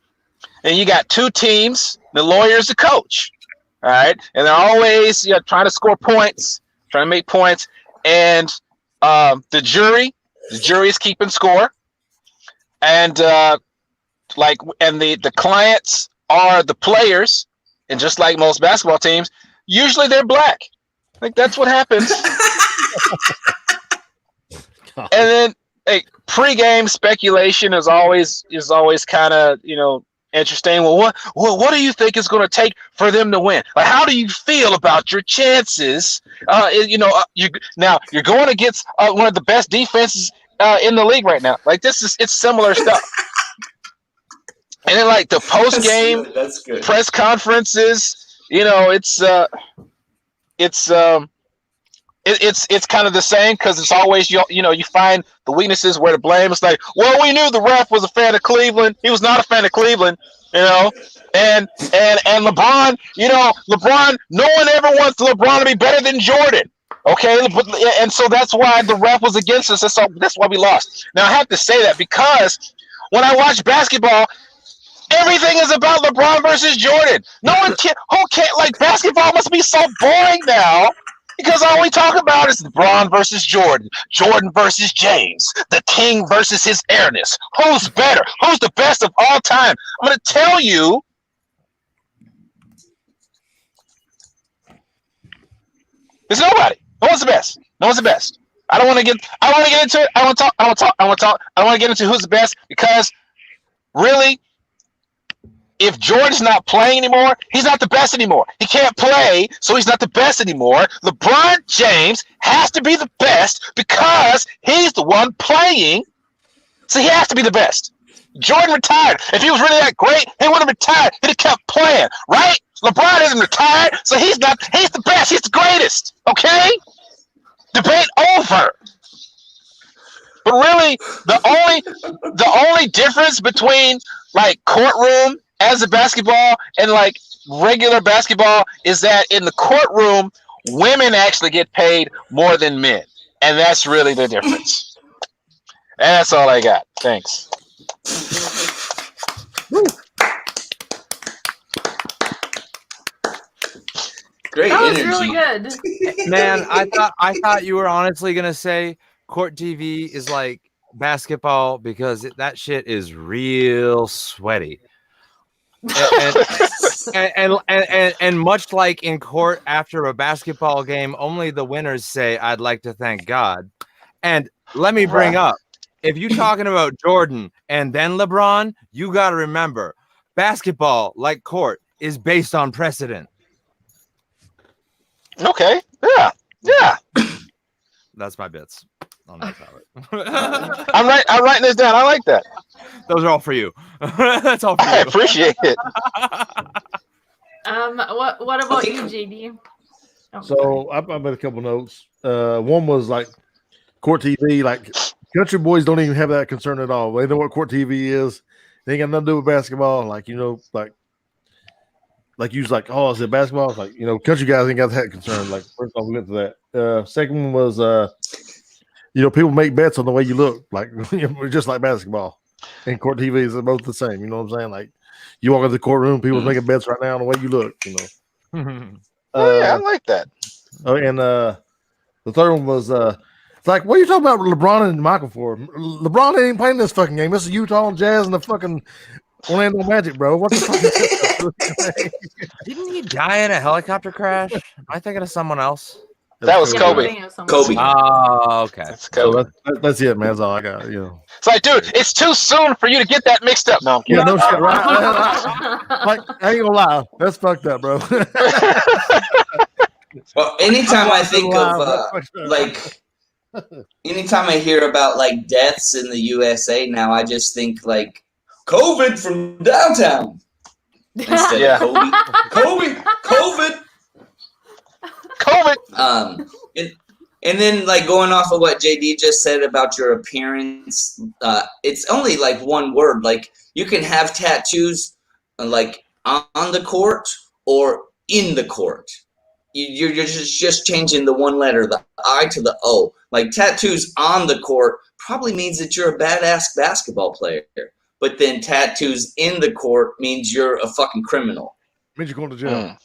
And you got two teams, the lawyer's the coach. All right. And they're always trying to score points, trying to make points. And the jury is keeping score. And the clients are the players, and just like most basketball teams, usually they're black. Like that's what happens. And then pre-game speculation is always kind of interesting. Well, what do you think is going to take for them to win? Like, how do you feel about your chances? You're going against one of the best defenses in the league right now. Like it's similar stuff. And then like the post game press conferences, it's kind of the same because it's always you find the weaknesses where to blame. It's like, well, we knew the ref was a fan of Cleveland. He was not a fan of Cleveland, and LeBron, LeBron. No one ever wants LeBron to be better than Jordan. Okay, and so that's why the ref was against us. That's why we lost. Now I have to say that because when I watch basketball, everything is about LeBron versus Jordan. No one can't like basketball must be so boring now because all we talk about is LeBron versus Jordan, Jordan versus James, the king versus his airness. Who's better? Who's the best of all time? I'm going to tell you. There's nobody. No one's the best. No one's the best. I don't want to get into it. I don't want to get into who's the best because really, if Jordan's not playing anymore, he's not the best anymore. He can't play, so he's not the best anymore. LeBron James has to be the best because he's the one playing, so he has to be the best. Jordan retired. If he was really that great, he would have retired. He'd have kept playing, right? LeBron isn't retired, so he's the best. He's the greatest, okay? Debate over. But really, the only difference between like courtroom as a basketball and like regular basketball is that in the courtroom, women actually get paid more than men. And that's really the difference. And that's all I got. Thanks. Great That was energy. really good. Man, I thought you were honestly gonna say Court TV is like basketball because that shit is real sweaty. And much like in court after a basketball game, only the winners say, "I'd like to thank God." And let me bring up, if you're talking about Jordan and then LeBron, you got to remember, basketball, like court, is based on precedent. Okay. Yeah. That's my bits on that topic. I'm writing this down. I like that. Those are all for you. That's all for I you. appreciate it. What about you, JD? Oh, So I made a couple notes. One was like Court TV, like country boys don't even have that concern at all. They know what Court TV is. They ain't got nothing to do with basketball. Like you was like, oh, is it basketball? It's like, country guys ain't got that concern. Like first off, we went to that. Second one was people make bets on the way you look, like just like basketball. And Court TV is both the same. You know what I'm saying? Like you walk into the courtroom, people's making bets right now on the way you look. Oh yeah, I like that. And the third one was it's like, what are you talking about LeBron and Michael for? LeBron ain't playing this fucking game. This is Utah Jazz and the fucking Orlando Magic, bro. What the fuck? Didn't he die in a helicopter crash? Am I thinking of someone else? That was Yeah, Kobe. I think it was someone Kobe. else. Oh, okay. That's So Kobe. that's it, man. That's all I got. It's like, dude, it's too soon for you to get that mixed up. No, I'm Yeah, kidding. no shit, right? Like, I ain't gonna lie, that's fucked up, bro. Well, anytime I think of like, anytime I hear about like deaths in the USA now, I just think like COVID from downtown instead Yeah. of Kobe, COVID. And then like going off of what JD just said about your appearance, it's only like one word. Like you can have tattoos like on the court or in the court. You're just changing the one letter, the I to the O. Like tattoos on the court probably means that you're a badass basketball player. But then tattoos in the court means you're a fucking criminal. means you're going to jail.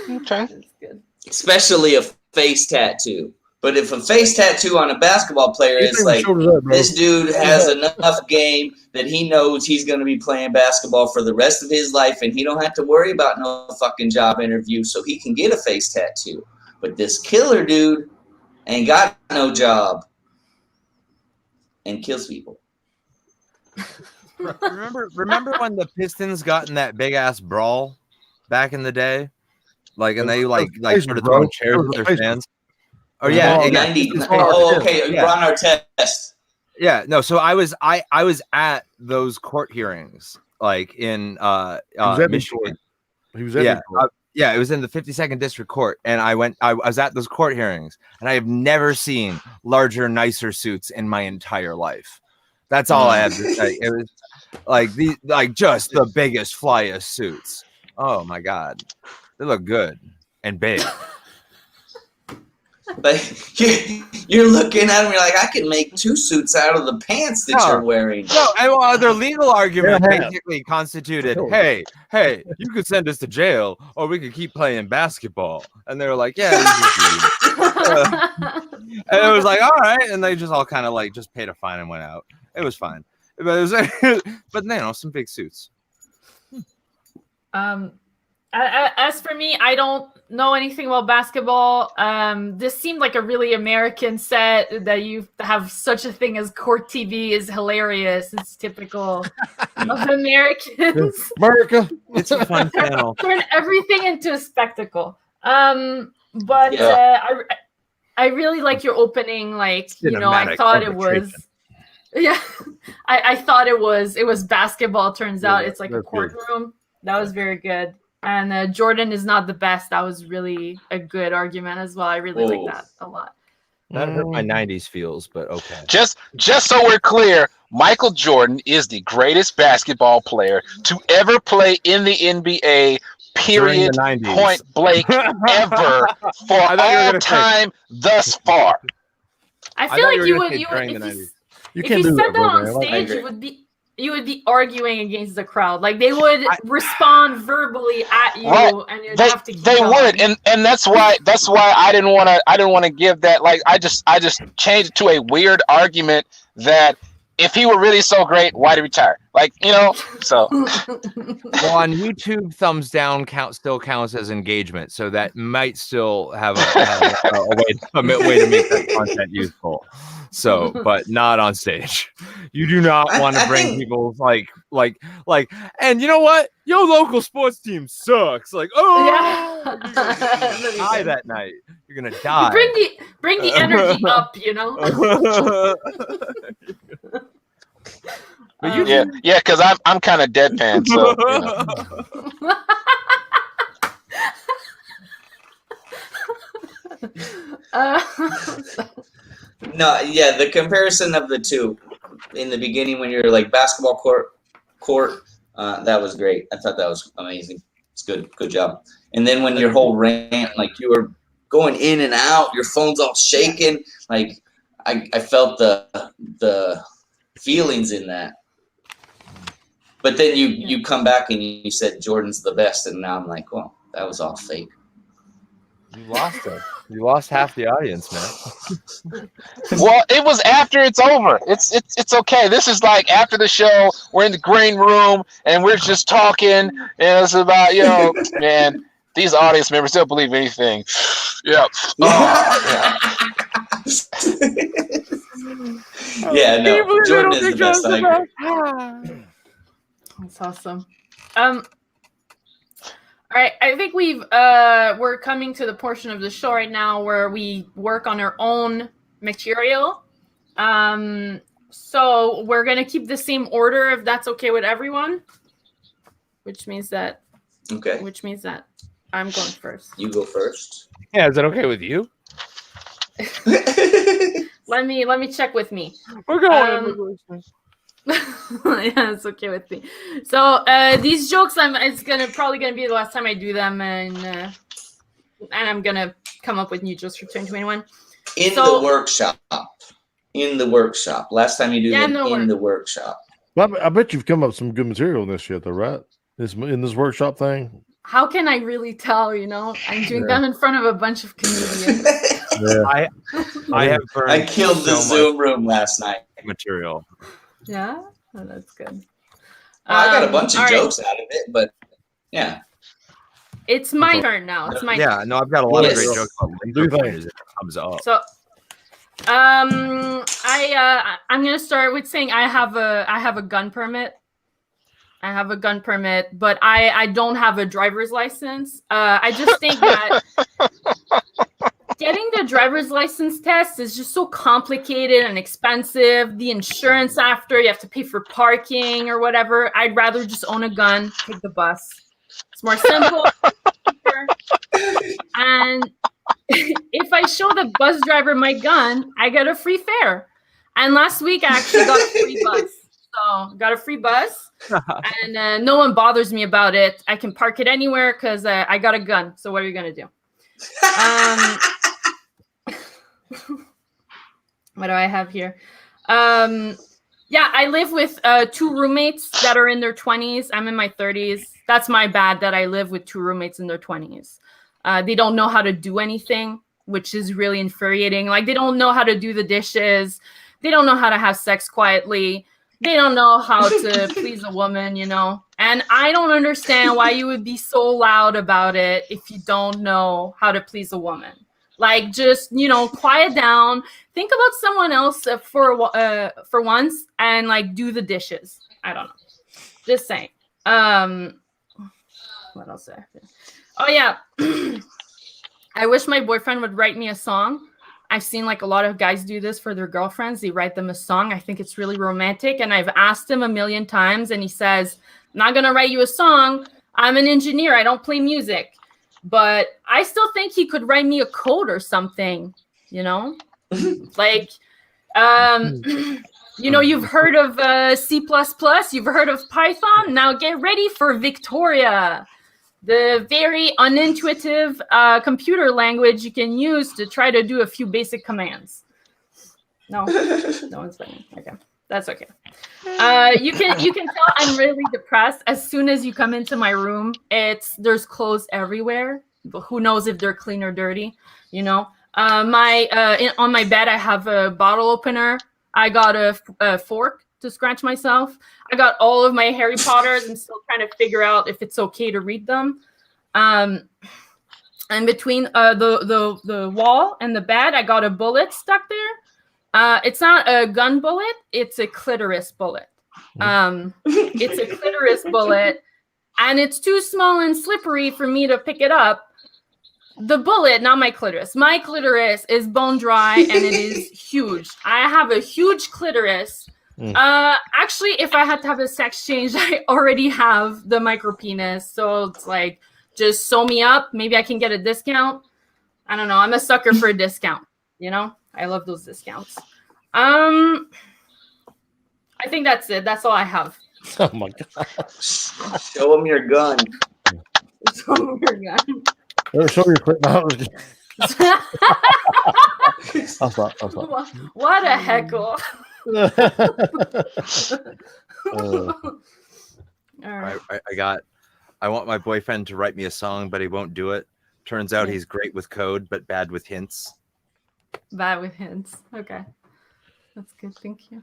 Okay. That's good. Especially a face tattoo. But if a face tattoo on a basketball player is like, this dude has enough game that he knows he's going to be playing basketball for the rest of his life and he don't have to worry about no fucking job interview so he can get a face tattoo. But this killer dude ain't got no job and kills people. Remember when the Pistons got in that big ass brawl back in the day? Like, and they like started throwing chairs at their fans. Oh yeah, Oh, it got 90. Pistons Oh, hard, okay. yeah. Ron Artest. Yeah, no. So I was at those court hearings, like in Michigan. He was at Yeah, it was in the 52nd District Court, and I was at those court hearings, and I have never seen larger, nicer suits in my entire life. That's all I have to say. It was just the biggest, flyest suits. Oh my god, they look good and big. Like you're looking at them, you're like, I can make 2 suits out of the pants that you're wearing. No, and well, their legal argument basically constituted, hey, you could send us to jail, or we could keep playing basketball. And they were like, yeah. And it was like, all right, and they just all kind of like just paid a fine and went out. It was fine, but it was, but some big suits. As for me, I don't know anything about basketball. This seemed like a really American set. That you have such a thing as court TV is hilarious. It's typical of Americans. America. It's a fun channel. Turn everything into a spectacle. But I really like your opening. Like, I thought it was. Yeah, I thought it was basketball. Turns out it's like a courtroom. That was very good. And Jordan is not the best. That was really a good argument as well. I really like that a lot. That hurt my 90s feels, but okay. Just so we're clear, Michael Jordan is the greatest basketball player to ever play in the NBA, period, point blank, ever, for all time thus far. I feel like you would if you said that on stage, you would be arguing against the crowd. Like they would respond verbally at you, and you'd have to keep would, and that's why I didn't want to give that. Like I just changed it to a weird argument that if he were really so great, why'd he retire? Like, so. Well, on YouTube, thumbs down still counts as engagement, so that might still have a way to make that content useful. So, but not on stage. You do not want to bring people like, and you know what? Your local sports team sucks. Like, die that night. You're gonna die. Bring the energy up, Yeah, because I'm kind of deadpan. So. No, yeah, the comparison of the two in the beginning when you're like basketball court, that was great. I thought that was amazing. It's good job. And then when your whole rant, like you were going in and out, your phone's all shaking. Like I felt the feelings in that. But then you come back and you said Jordan's the best, and now I'm like, well, that was all fake. You lost it. You lost half the audience, man. Well, it was after it's over. It's okay. This is like after the show, we're in the green room and we're just talking, and it's about man. these audience members, they'll believe anything. Yeah. Oh, yeah. Yeah, no. Jordan is the best. I agree. That's awesome. All right, I think we're coming to the portion of the show right now where we work on our own material. So we're gonna keep the same order if that's okay with everyone. Which means that I'm going first. You go first. Yeah, is that okay with you? Let me check with me. We're going. Yeah, it's okay with me. So these jokes, it's probably gonna be the last time I do them, and I'm gonna come up with new jokes for 2021. In the workshop. Last time you do them in the workshop. Well, I bet you've come up with some good material in this shit, though, right? In this workshop thing. How can I really tell? I'm doing them in front of a bunch of comedians. Yeah. I have burned. I killed the Zoom room last night. Material. Yeah, oh, that's good. I got a bunch of jokes out of it, but yeah. It's my turn now. It's my turn. Yeah, no, I've got a lot of great Yes. jokes about laser pointers. It comes up. So, I'm gonna start with saying I have a gun permit. I have a gun permit, but I don't have a driver's license. I just think that getting the driver's license test is just so complicated and expensive. The insurance after, you have to pay for parking or whatever. I'd rather just own a gun, take the bus. It's more simple. Cheaper. And if I show the bus driver my gun, I get a free fare. And last week I actually got a free bus. So got a free bus, and no one bothers me about it. I can park it anywhere because I got a gun. So what are you gonna do? What do I have here? Yeah, I live with 2 roommates that are in their 20s. I'm in my 30s. That's my bad that I live with 2 roommates in their 20s. They don't know how to do anything, which is really infuriating. Like, they don't know how to do the dishes. They don't know how to have sex quietly. They don't know how to please a woman, And I don't understand why you would be so loud about it if you don't know how to please a woman. Like, just, quiet down. Think about someone else for once and, like, do the dishes. I don't know. Just saying. What else? Oh, yeah. I wish my boyfriend would write me a song. I've seen like a lot of guys do this for their girlfriends. They write them a song. I think it's really romantic. And I've asked him a million times and he says, I'm not going to write you a song. I'm an engineer. I don't play music. But I still think he could write me a code or something, like, you've heard of C++, you've heard of Python. Now get ready for Victoria, the very unintuitive computer language you can use to try to do a few basic commands. No one's playing. Okay, that's okay. You can tell I'm really depressed as soon as you come into my room. There's clothes everywhere, but who knows if they're clean or dirty? On my bed I have a bottle opener. I got a fork to scratch myself. I got all of my Harry Potters. I'm still trying to figure out if it's okay to read them. And between the wall and the bed, I got a bullet stuck there. It's not a gun bullet. It's a clitoris bullet. It's a clitoris bullet, and it's too small and slippery for me to pick it up. The bullet, not my clitoris. My clitoris is bone dry, and it is huge. I have a huge clitoris. Actually, if I had to have a sex change, I already have the micro penis. So it's like, just sew me up. Maybe I can get a discount. I don't know. I'm a sucker for a discount. I love those discounts. I think that's it. That's all I have. Oh my god! Show him your gun. Show him your gun. Show your quick. I'll stop. What a heckle. All right. I want my boyfriend to write me a song, but he won't do it. Turns out he's great with code, but bad with hints. Bad with hints. Okay. That's good. Thank you.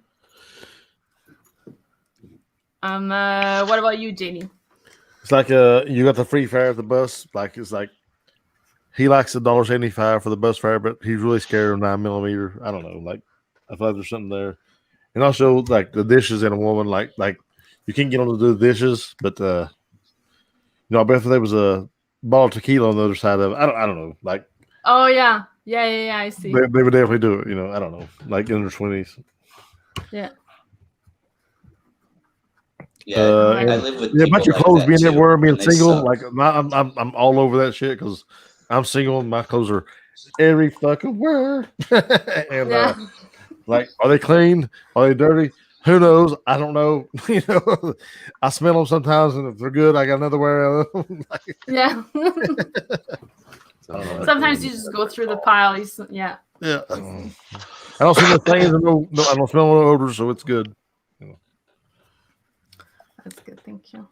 What about you, JD? It's like you got the free fare at the bus. Like it's like he likes $1.75 for the bus fare, but he's really scared of 9mm. I don't know. Like I thought there's something there, and also like the dishes in a woman. Like you can't get them to do the dishes, but I bet if there was a bottle of tequila on the other side of it, I don't know. Like Oh yeah. I see. they would definitely do it. I don't know. Like in their 20s. Yeah. Yeah, I live with about your people clothes like being that everywhere, too, being and they single. suck. Like I'm all over that shit because I'm single and my clothes are every fucking where. And Yeah. like, are they clean? Are they dirty? Who knows? I don't know. I smell them sometimes, and if they're good, I got another wear of them. Yeah. So, Sometimes you just go through the pile. Yeah. Yeah. I don't see no stains and no, I don't smell no odors, so it's good. That's good. Thank you.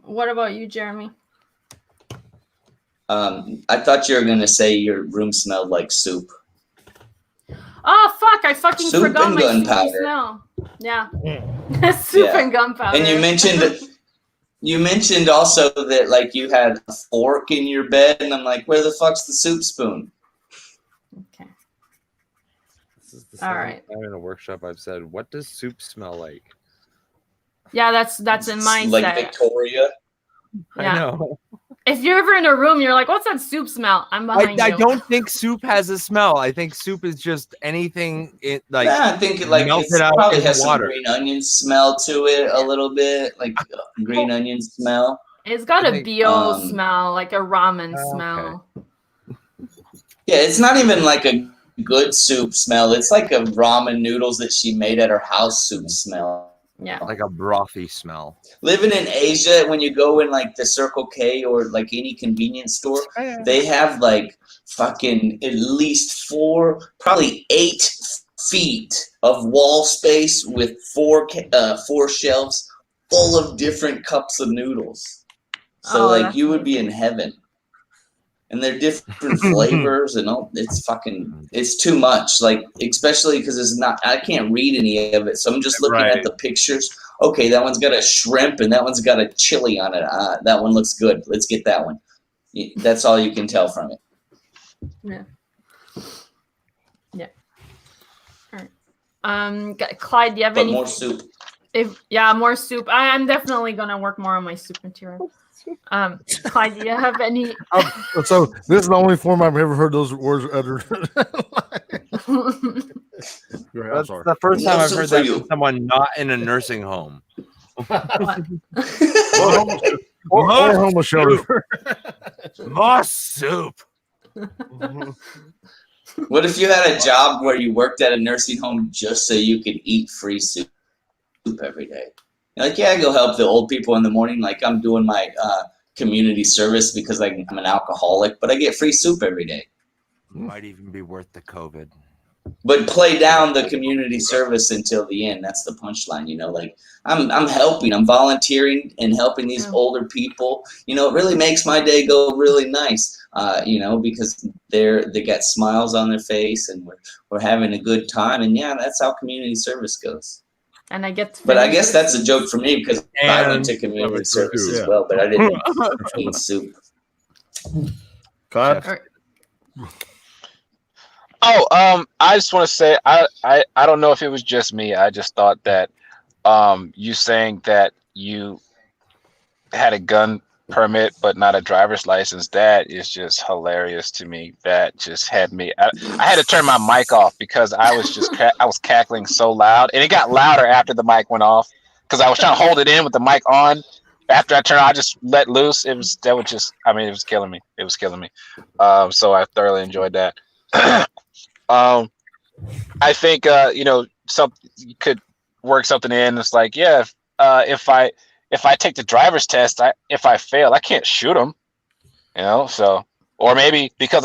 What about you, Jeremy? I thought you were gonna say your room smelled like soup. Oh fuck! I fucking Soup forgot and my soupy gunpowder. smell. Yeah. Soup Yeah. and gunpowder. And you mentioned also that like you had a fork in your bed, and I'm like, where the fuck's the soup spoon? Okay. this is the All second right. time in a workshop I've said, "What does soup smell like?" Yeah, that's in mindset. Like Victoria. Yeah. I know. If you're ever in a room, you're like, "What's that soup smell?" I'm behind I you. don't think soup has a smell. I think soup is just anything like Yeah, I think like melt it's it out probably in has some water. green onion smell to it a little bit, like green onion smell. It's got I a think- BO smell, like a ramen Okay. smell. Yeah, it's not even like a good soup smell. It's like a ramen noodles that she made at her house soup smell. Yeah. like a brothy smell. Living in Asia, when you go in like the Circle K or like any convenience store, they have like fucking at least 4, probably 8 feet of wall space with 4 shelves full of different cups of noodles. So Oh, like that's you would be in heaven. And they're different flavors and all. It's too much. Like, especially because I can't read any of it. So I'm just looking Right. at the pictures. Okay, that one's got a shrimp and that one's got a chili on it. That one looks good. Let's get that one. That's all you can tell from it. Yeah. Yeah. All right. Clyde, do you have But any? more soup. More soup. I'm definitely gonna work more on my soup material. Clyde, do you have any? So this is the only form I've ever heard those words uttered. I'm That's sorry. the first time I've heard for that you. from someone not in a nursing home. Or homeless shelter. More soup. What if you had a job where you worked at a nursing home just so you could eat free soup every day? You're like, yeah, I go help the old people in the morning. Like I'm doing my community service because I'm an alcoholic, but I get free soup every day. Might even be worth the COVID. But play down the community service until the end. That's the punchline, Like I'm helping, I'm volunteering and helping these older people. It really makes my day go really nice. Because they got smiles on their face and we're having a good time. And yeah, that's how community service goes. And I get to But I finish guess it. that's a joke for me because I went to community And- service as Yeah. well, but I didn't eat soup. Clyde? All right. Oh, I just want to say I don't know if it was just me. I just thought that you saying that you had a gun permit but not a driver's license, that is just hilarious to me. That just had me. I had to turn my mic off because I was just I was cackling so loud, and it got louder after the mic went off because I was trying to hold it in with the mic on. After I just let loose. It was killing me. It was killing me. So I thoroughly enjoyed that. I think you could work something in. It's like, yeah, if I take the driver's test, if I fail, I can't shoot them. So, or maybe because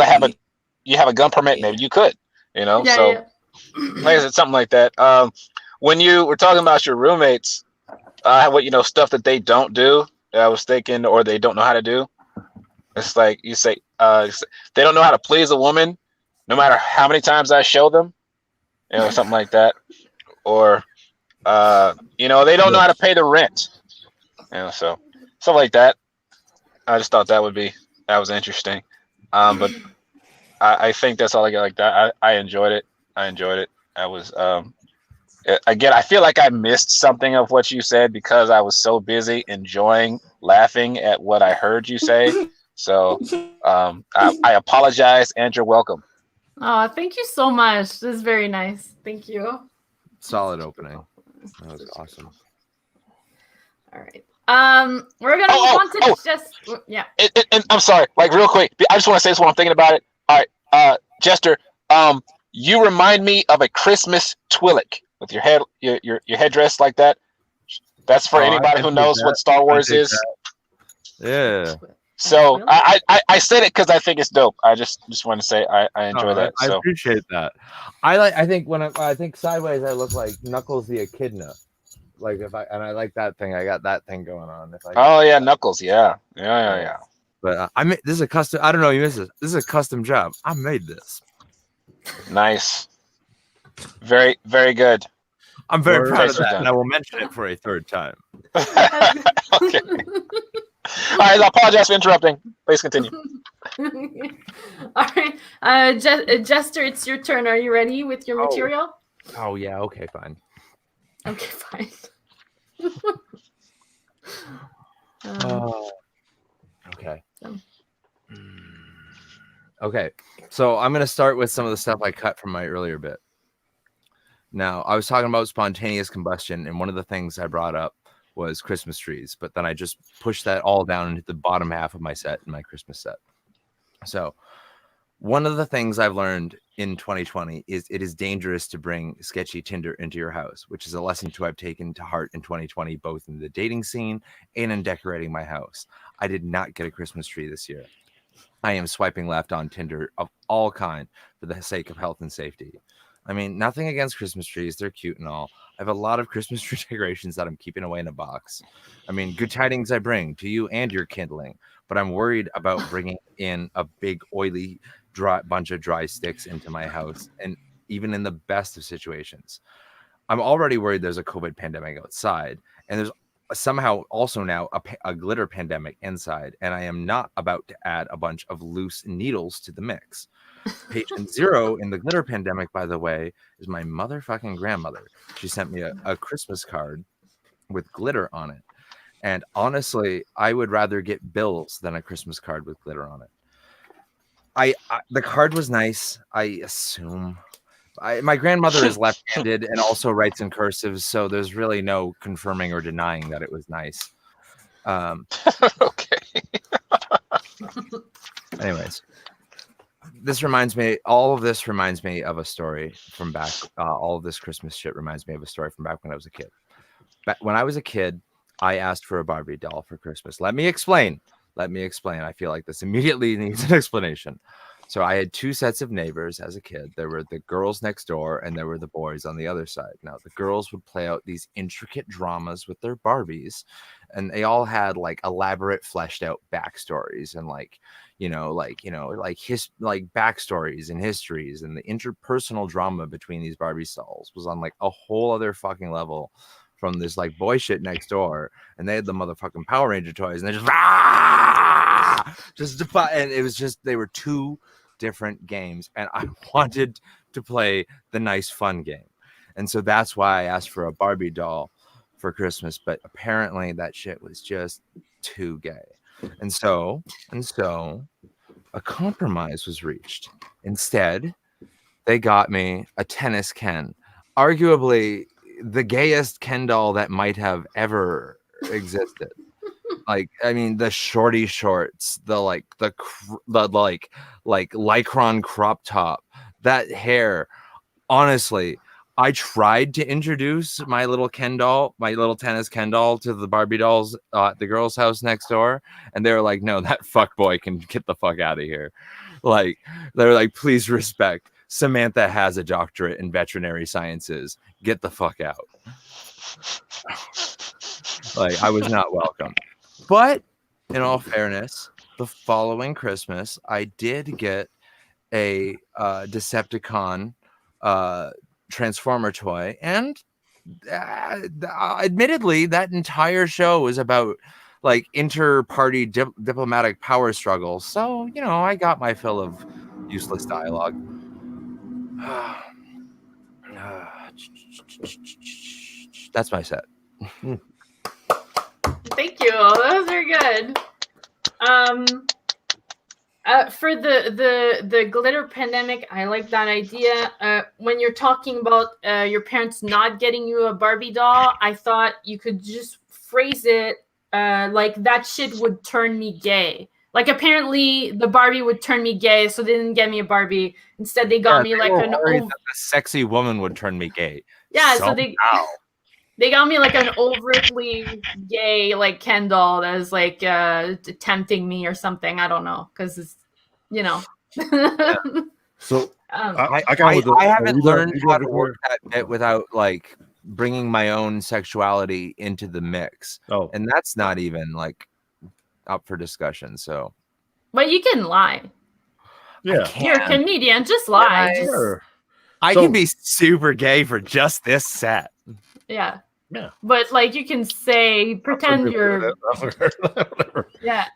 you have a gun permit, maybe you could. Like I said, something like that. When you were talking about your roommates, what stuff that they don't do, I was thinking, or they don't know how to do. It's like you say, they don't know how to please a woman, no matter how many times I show them, something like that. Or, they don't know how to pay the rent. So stuff like that. I just thought that was interesting. But I think that's all I got like that. I enjoyed it. I was again, I feel like I missed something of what you said because I was so busy enjoying laughing at what I heard you say. So I apologize, and you're welcome. Oh, thank you so much. This is very nice. Thank you. Solid opening. That was awesome. All right. We're gonna move on to just yeah. And I'm sorry, like real quick. I just want to say this while I'm thinking about it. All right, Jester, you remind me of a Christmas Twi'lek with your head, your headdress like that. That's for anybody who knows what Star Wars is. Yeah. So I said it because I think it's dope. I just want to say I enjoy that. I appreciate that. I think when I think sideways, I look like Knuckles the Echidna. Like I like that thing. I got that thing going on. Yeah, Knuckles. Yeah. But this is a custom. I don't know. You missed this. This is a custom job. I made this. Nice. Very, very good. I'm very proud of that, and I will mention it for a third time. Okay. All right, I apologize for interrupting. Please continue. All right, Jester, it's your turn. Are you ready with your material? Oh yeah. Okay. Fine. Okay. Fine. Okay. Okay. So I'm gonna start with some of the stuff I cut from my earlier bit. Now, I was talking about spontaneous combustion, and one of the things I brought up was Christmas trees, but then I just pushed that all down into the bottom half of my set in my Christmas set. So one of the things I've learned in 2020 is it is dangerous to bring sketchy Tinder into your house, which is a lesson I've taken to heart in 2020, both in the dating scene and in decorating my house. I did not get a Christmas tree this year. I am swiping left on Tinder of all kind for the sake of health and safety. I mean, nothing against Christmas trees. They're cute and all. I have a lot of Christmas tree decorations that I'm keeping away in a box. I mean, good tidings I bring to you and your kindling, but I'm worried about bringing in a big, oily, bunch of dry sticks into my house, and even in the best of situations. I'm already worried there's a COVID pandemic outside, and there's somehow also now a glitter pandemic inside, and I am not about to add a bunch of loose needles to the mix. Patient zero in the glitter pandemic, by the way, is my motherfucking grandmother. She sent me a Christmas card with glitter on it. And honestly, I would rather get bills than a Christmas card with glitter on it. The card was nice, I assume. My grandmother is left-handed and also writes in cursive, so there's really no confirming or denying that it was nice. Okay. Anyways. All of this reminds me of a story from back. All of this Christmas shit reminds me of a story from back when I was a kid. When I was a kid, I asked for a Barbie doll for Christmas. Let me explain. I feel like this immediately needs an explanation. So I had two sets of neighbors as a kid. There were the girls next door and there were the boys on the other side. Now, the girls would play out these intricate dramas with their Barbies, and they all had like elaborate fleshed out backstories and like backstories and histories, and the interpersonal drama between these Barbie dolls was on like a whole other fucking level from this like boy shit next door. And they had the motherfucking Power Ranger toys, and they and it was just, they were two different games, and I wanted to play the nice fun game, and so that's why I asked for a Barbie doll for Christmas. But apparently that shit was just too gay, and so a compromise was reached. Instead, they got me a tennis Ken, arguably the gayest Ken doll that might have ever existed. Like, I mean, the shorty shorts, the lycron crop top, that hair. Honestly, I tried to introduce my little Ken doll, my little tennis Ken doll, to the Barbie dolls at the girl's house next door, and they were like, "No, that fuck boy can get the fuck out of here." Like, they're like, "Please respect. Samantha has a doctorate in veterinary sciences. Get the fuck out." Like, I was not welcome. But in all fairness, the following Christmas, I did get a Decepticon Transformer toy, and admittedly, that entire show was about like inter-party diplomatic power struggles. So, you know, I got my fill of useless dialogue. That's my set. Thank you. That was very good. For the glitter pandemic, I like that idea. When you're talking about your parents not getting you a Barbie doll, I thought you could just phrase it like that shit would turn me gay. Like apparently the Barbie would turn me gay, so they didn't get me a Barbie. Instead, they got me like an a sexy woman would turn me gay. Yeah, so they got me like an overtly gay like Ken doll that is like tempting me or something. I don't know, because it's, you know. Yeah. So I haven't learned how to work that bit without like bringing my own sexuality into the mix. Oh, and that's not even like up for discussion. So, but you can lie. Yeah, you're a comedian. Just lie. Yeah, sure. I can be super gay for just this set. Yeah. Yeah. But like you can say, pretend you're. Yeah.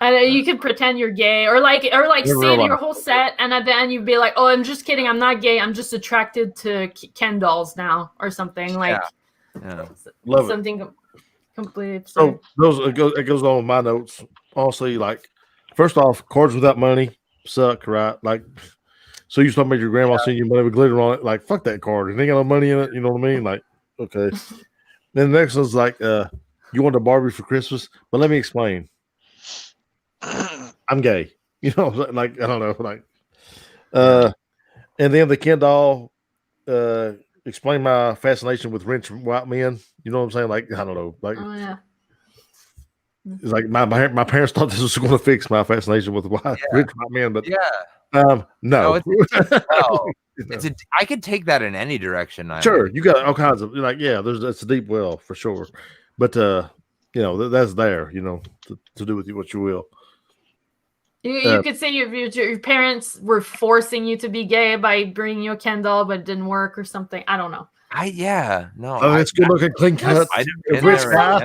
And you could pretend you're gay, or like say your whole set, and at the end you'd be like, "Oh, I'm just kidding. I'm not gay. I'm just attracted to Ken dolls now," or something like. Yeah. Love something it. Completely absurd. So it goes on with my notes. Honestly, like first off, cards without money suck, right? Like, so you talking about your grandma sending you money with glitter on it? Like, fuck that card. It ain't got no money in it. You know what I mean? Like, okay. Then the next one's like, you want a Barbie for Christmas, but let me explain. I'm gay. You know, like I don't know, like, and then the Ken doll. Explain my fascination with rich white men. You know what I'm saying? Like, I don't know. Like, it's like my parents thought this was going to fix my fascination with rich white men, but no. I could take that in any direction. Sure, you got all kinds of like, that's a deep well for sure, but you know that's there. You know, to do with you what you will. You could say your parents were forcing you to be gay by bringing you a Ken doll, but it didn't work or something. I don't know. It's good looking, clean cut. Rich guy.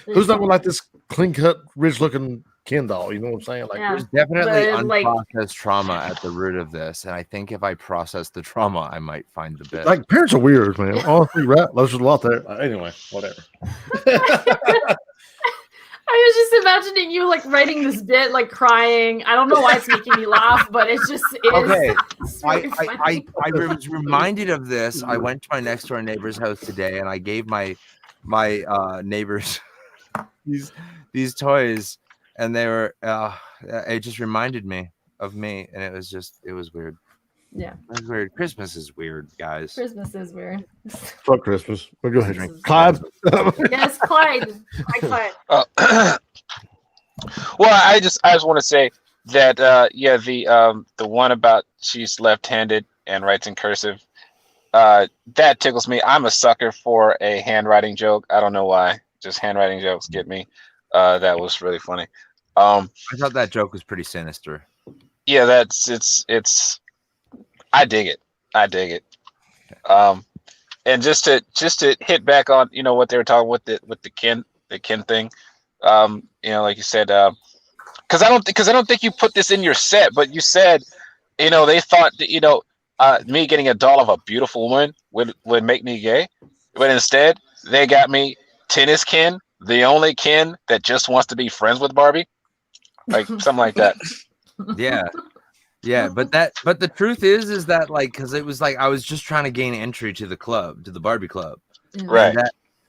Who's not gonna like this clean cut, rich looking Ken doll? You know what I'm saying? Like, there's definitely unprocessed trauma at the root of this, and I think if I process the trauma, I might find the bit. Like, parents are weird, man. Honestly, right? There's a lot there. Anyway, whatever. I was just imagining you like writing this bit, like crying. I don't know why it's making me laugh, but it just is. Okay, I was reminded of this. I went to my next door neighbor's house today, and I gave my neighbors these toys, and they were. It just reminded me of me, and it was weird. Yeah, it's weird. Christmas is weird, guys. Christmas is weird. Fuck Christmas. We'll go ahead, drink. Clyde. Yes, Clyde. Hi, Clyde. Well, I just want to say that the one about she's left-handed and writes in cursive, that tickles me. I'm a sucker for a handwriting joke. I don't know why. Just handwriting jokes get me. That was really funny. I thought that joke was pretty sinister. Yeah, it's. I dig it. And just to hit back on, you know, what they were talking with the Ken thing, you know, like you said, because I don't think you put this in your set, but you said, you know, they thought that, you know, me getting a doll of a beautiful woman would make me gay, but instead they got me Tennis Ken, the only Ken that just wants to be friends with Barbie, like something like that. Yeah, but the truth is that like, because it was like I was just trying to gain entry to the club, to the Barbie club, right?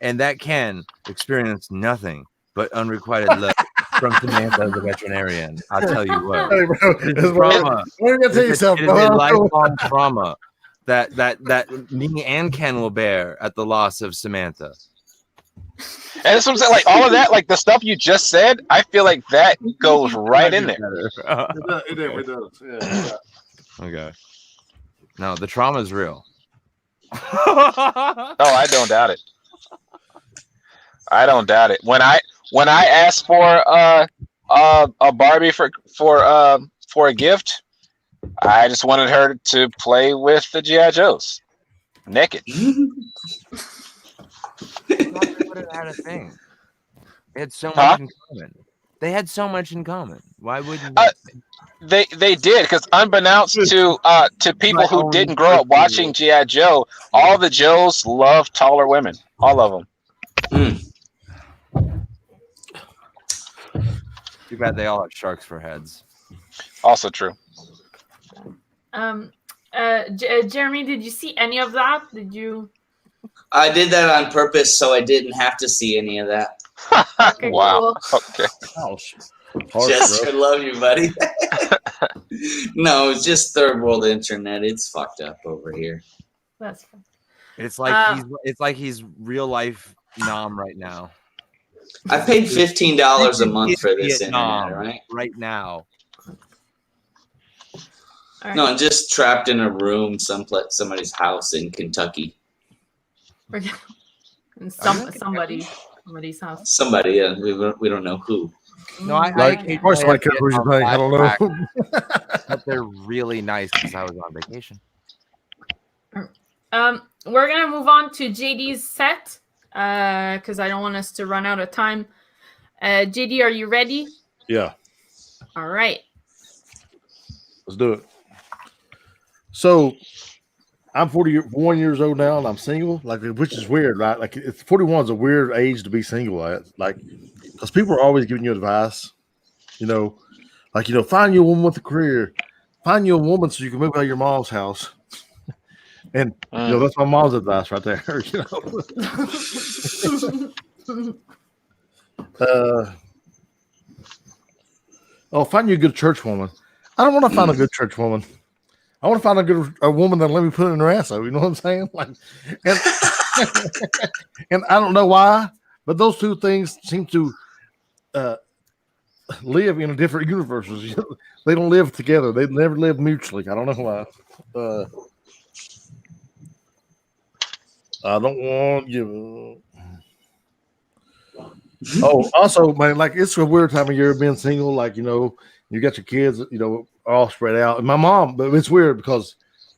And that Ken experienced nothing but unrequited love from Samantha the veterinarian. I'll tell you what, hey, bro, it is trauma. It is a lifelong trauma that me and Ken will bear at the loss of Samantha. And that's what I'm saying. Like all of that, like the stuff you just said, I feel like that goes right in there. It definitely does. Yeah. Okay. No, the trauma is real. Oh, I don't doubt it. I don't doubt it. When I asked for a Barbie for a gift, I just wanted her to play with the G.I. Joes. naked. They would have had a thing. They had so Huh? much in common. They had so much in common. Why wouldn't They did, because unbeknownst to people who own didn't grow up personal- watching G.I. Joe, all the Joes love taller women. All of them. Too bad they all have sharks for heads. Also true. Jeremy, did you see any of that? Did you? I did that on purpose so I didn't have to see any of that. Okay, Wow. cool. Okay. Ouch. Harsh, Jessica, bro. love you, buddy. No, it's just third world internet. It's fucked up over here. That's fine. It's like he's real life Nam right now. I paid $15 a month for this Vietnam internet, right? right now. All right. No, I'm just trapped in a room someplace, somebody's house in Kentucky. And somebody's house. Somebody, we don't know who. No, I Like, occasionally of course, have like who's Vietnam playing? I don't know. flashbacks, but they're really nice because I was on vacation. We're gonna move on to JD's set because I don't want us to run out of time. JD, are you ready? Yeah, All right. let's do it. So, I'm 41 years old now, and I'm single. Like, which is weird, right? Like, 41 is a weird age to be single at. Like, because people are always giving you advice. You know, like, find you a woman with a career, find you a woman so you can move out of your mom's house. And that's my mom's advice right there. Find you a good church woman. I don't want to find a good church woman. I want to find a woman that'll let me put it in her ass. You know what I'm saying? Like, and, and I don't know why, but those two things seem to live in different universes. They don't live together. They never live mutually. I don't know why. I don't want you. Oh, also, man, like, it's a weird time of year being single. Like, you got your kids, all spread out. And my mom, but it's weird because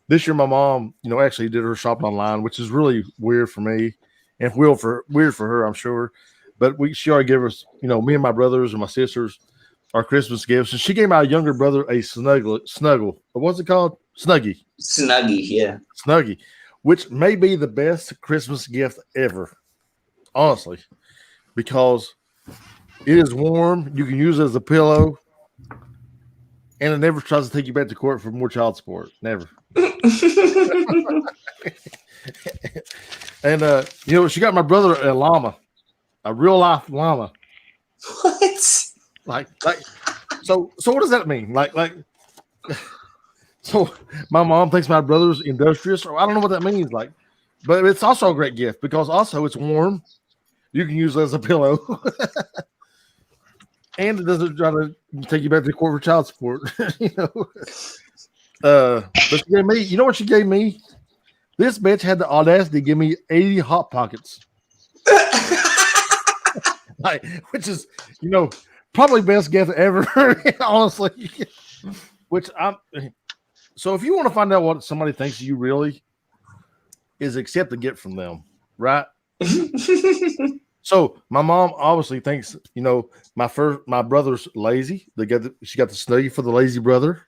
this year my mom, actually did her shopping online, which is really weird for me and weird for her, I'm sure. But she already gave us, me and my brothers and my sisters our Christmas gifts. And she gave my younger brother a snuggle. What's it called? Snuggie. Snuggie, yeah. Snuggie, which may be the best Christmas gift ever, honestly, because it is warm. You can use it as a pillow, and it never tries to take you back to court for more child support. Never. And she got my brother a llama, a real life llama. What? Like, so what does that mean? Like. So my mom thinks my brother's industrious, or I don't know what that means. Like, but it's also a great gift because also it's warm. You can use it as a pillow, and it doesn't try to take you back to court for child support. But she gave me. You know what she gave me? This bitch had the audacity to give me 80 Hot Pockets, like, which is probably best gift ever, honestly. Which I'm. So if you want to find out what somebody thinks of you really is, accept the gift from them, right? So my mom obviously thinks, my brother's lazy. She got the Snuggie for the lazy brother,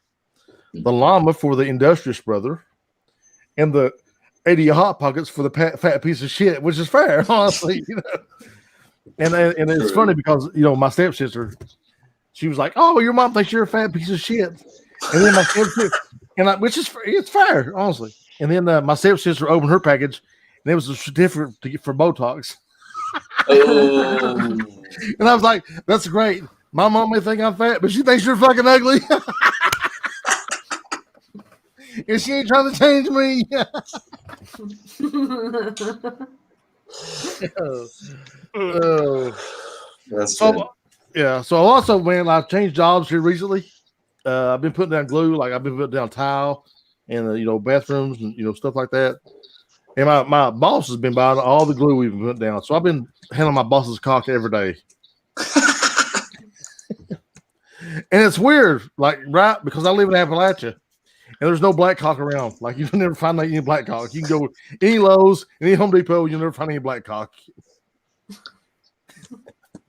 the llama for the industrious brother, and the 80 Hot Pockets for the fat piece of shit, which is fair, honestly. And it's funny because my stepsister, she was like, "Oh, your mom thinks you're a fat piece of shit," and then my stepsister. Which is it's fair, honestly. And then my stepsister opened her package, and it was a certificate for Botox. Oh. And I was like, "That's great. My mom may think I'm fat, but she thinks you're fucking ugly, and she ain't trying to change me." That's good. So, yeah. So also, man, I've changed jobs here recently. I've been putting down glue, like I've been putting down tile and bathrooms and stuff like that. And my boss has been buying all the glue we've been putting down. So I've been handling my boss's cock every day. And it's weird, like, right, because I live in Appalachia. and there's no black cock around. Like you'll never find any black cock. You can go any Lowe's, any Home Depot, you'll never find any black cock.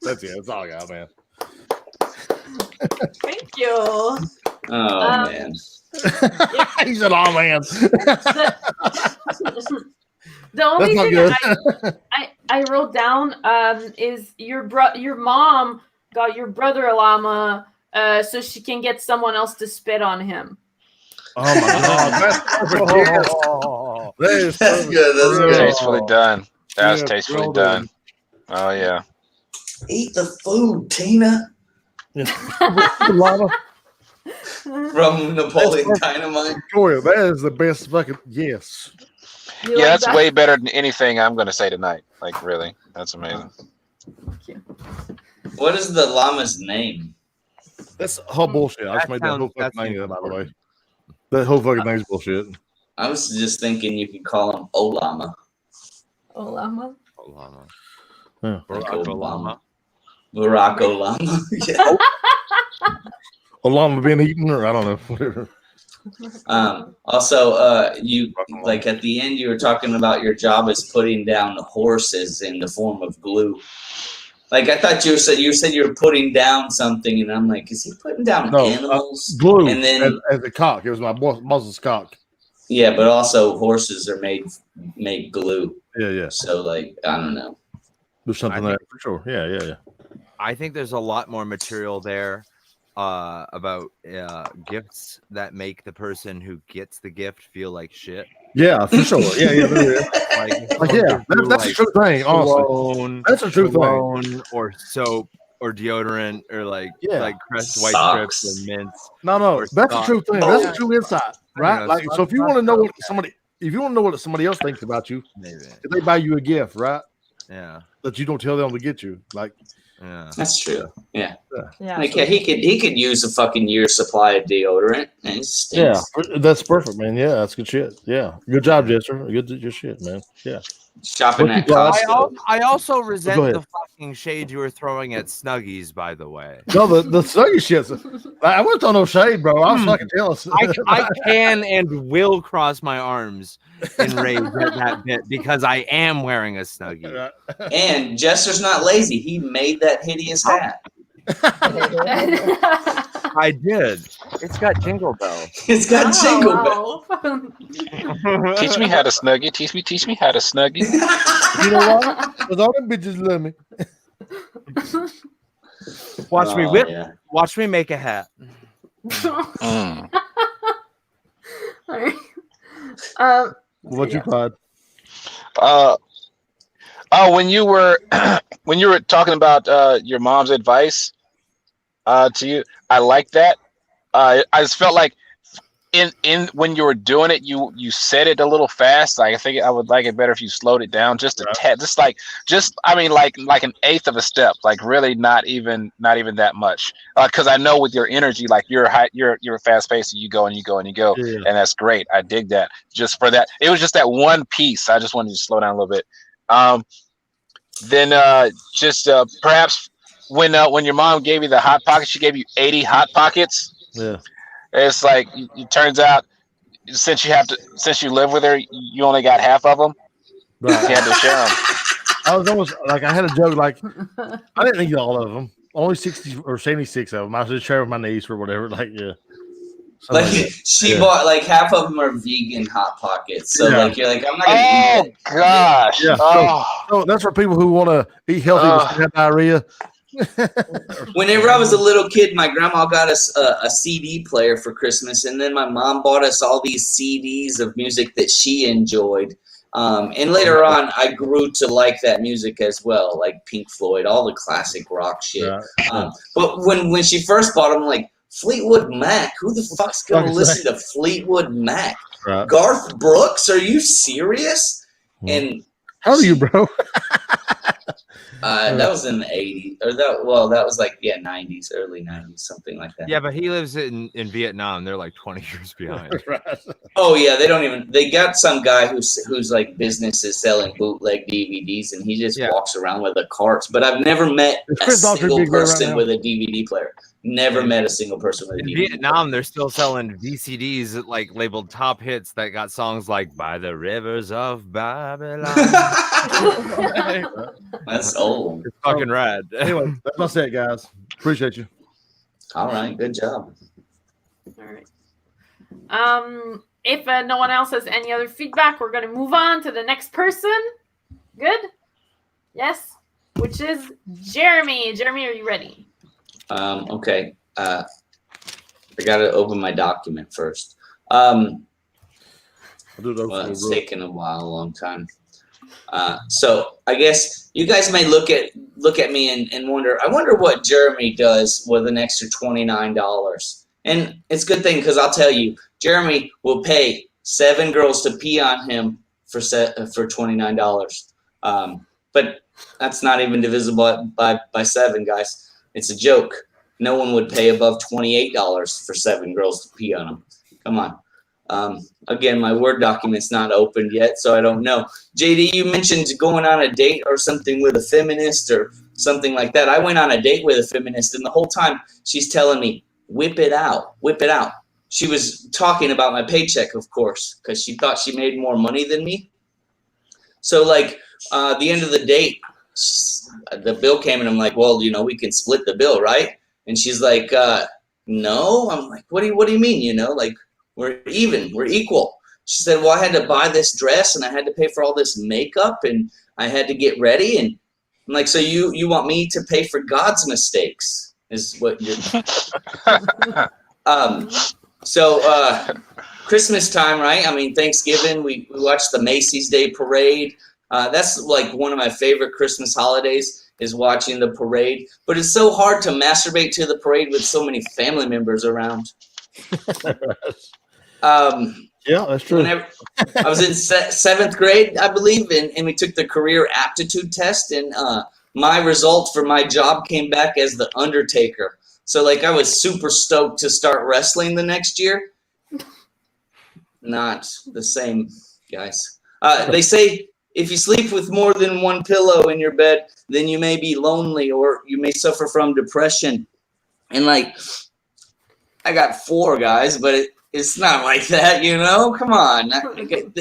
That's it. That's all I got, man. Thank you. Oh man. He said, "Oh man." The only That's thing not good. I wrote down is your mom got your brother a llama so she can get someone else to spit on him. Oh my god, that's perfect. Yes. That is That's perfect. good. That's good. Tastefully done. That's Yeah, tastefully well done. Oh yeah. Eat the food, Tina. Llama. From Napoleon Dynamite. Victoria, that is the best fucking yes. You Yeah, like that's that? way better than anything I'm gonna say tonight. Like really, that's amazing. What is the llama's name? That's whole bullshit. I just made that whole fucking That's thing up, by the way. That whole fucking thing's bullshit. I was just thinking you could call him Olama. Oh, llama. Obama. Yeah. Like Barack Obama. Obama. Barack Olama. Yeah. A llama being eaten, or I don't know. Whatever. Also, you like at the end you were talking about your job is putting down horses in the form of glue. Like I thought you said you were putting down something, and I'm like, is he putting down No, animals? Glue And then as a cock. It was my boss's cock. yeah, but also horses are made glue. Yeah, yeah. So like I don't know. There's something I there for sure. Yeah, yeah, yeah. I think there's a lot more material there about gifts that make the person who gets the gift feel like shit. Yeah, for sure. Yeah, yeah. There is. Like Yeah, that's a true thing. Honestly, cologne, that's a true thing. cologne or soap or deodorant or like Crest white Socks. strips or mints. No, Or that's a stock. true thing. That's a true insight, I right? know, Like, so if you want to know what somebody else thinks about you, Maybe. if they buy you a gift, right, Yeah. that you don't tell them to get you, like, Yeah. That's true. Yeah. Yeah. Like yeah, he could use a fucking year's supply of deodorant. And it yeah, stinks. that's perfect, man. Yeah, that's good shit. Yeah, good job, Jester. Good shit, man. Yeah. Shopping What at you got? Costco. I also resent ahead. the fucking shade you were throwing at Snuggies, by the way. No, the Snuggie shit's. I wasn't throwing no shade, bro. I was fucking jealous. I can and will cross my arms in rage at that bit because I am wearing a Snuggie. And Jester's not lazy. He made that hideous hat. I did. It's got jingle bells. It's got jingle bells. Wow. Teach me how to snuggie. Teach me how to snuggie. You know what? Because all them bitches love me. Watch me Oh, whip. yeah. Watch me make a hat. Mm. Alright. What you cried? When you were talking about your mom's advice to you, I like that. I just felt like in when you were doing it, you said it a little fast. I think I would like it better if you slowed it down just a tad, just I mean like an eighth of a step, like really not even that much. Because I know with your energy, like you're fast paced, and you go, Yeah. and that's great. I dig that. Just for that, it was just that one piece. I just wanted to slow down a little bit. Then perhaps when your mom gave you the hot pockets, she gave you 80 hot pockets. Yeah. It's like it turns out since you live with her, you only got half of them. Right. You had to share them. I was almost like, I had a joke, like, I didn't eat all of them. Only 60 or 76 of them. I was just sharing with my niece or whatever. Like, yeah. Like Something she Yeah. bought like half of them are vegan hot pockets. So Yeah. like you're like I'm not gonna eat Oh it. gosh. Yeah. Oh. So that's for people who want to eat healthy but still have diarrhea. Whenever I was a little kid, my grandma got us a CD player for Christmas, and then my mom bought us all these CDs of music that she enjoyed. And later on, I grew to like that music as well, like Pink Floyd, all the classic rock shit. Yeah. But when she first bought them, like Fleetwood Mac, who the fuck's gonna listen to Fleetwood Mac? Right. Garth Brooks? Are you serious? And How old are you, bro? that was in the 80s, or that was like 90s, early 90s, something like that. Yeah, but he lives in Vietnam. They're like 20 years behind. Right. Oh yeah, they got some guy who's like business is selling bootleg DVDs, and he just walks around with a cart. But I've never met Is a Chris Daughtry single big there right person now? with a DVD player. Never met a single person with a In DVD. Vietnam, they're still selling VCDs like labeled top hits that got songs like "By the Rivers of Babylon." That's old. It's fucking rad. Anyway, that's my set, guys. Appreciate you. All right, good job. All right. If no one else has any other feedback, we're going to move on to the next person. Good? Yes? Which is Jeremy. Jeremy, are you ready? Okay. I got to open my document first. I'll do it Well, it's taken a while, a long time. So I guess you guys may look at me and wonder. I wonder what Jeremy does with an extra $29. And it's a good thing because I'll tell you, Jeremy will pay 7 girls to pee on him for $29. But that's not even divisible by 7, guys. It's a joke. No one would pay above $28 for 7 girls to pee on them. Come on. Again, my Word document's not opened yet, so I don't know. JD, you mentioned going on a date or something with a feminist or something like that. I went on a date with a feminist, and the whole time she's telling me, whip it out, whip it out. She was talking about my paycheck, of course, because she thought she made more money than me. So, like, the end of the date, the bill came, and I'm like, well, you know, we can split the bill, right? And she's like, no. I'm like, what do you mean, you know? Like, we're even, we're equal. She said, well, I had to buy this dress, and I had to pay for all this makeup, and I had to get ready. And I'm like, so you want me to pay for God's mistakes is what you're Christmas time, right? I mean, Thanksgiving, we watched the Macy's Day Parade. That's like one of my favorite Christmas holidays is watching the parade. But it's so hard to masturbate to the parade with so many family members around. Yeah, that's true. I was in 7th grade, I believe, and we took the career aptitude test, and my result for my job came back as the Undertaker. So, like, I was super stoked to start wrestling the next year. Not the same, guys. They say if you sleep with more than one pillow in your bed, then you may be lonely or you may suffer from depression. And, like, I got 4 guys, but it's not like that, you know? Come on.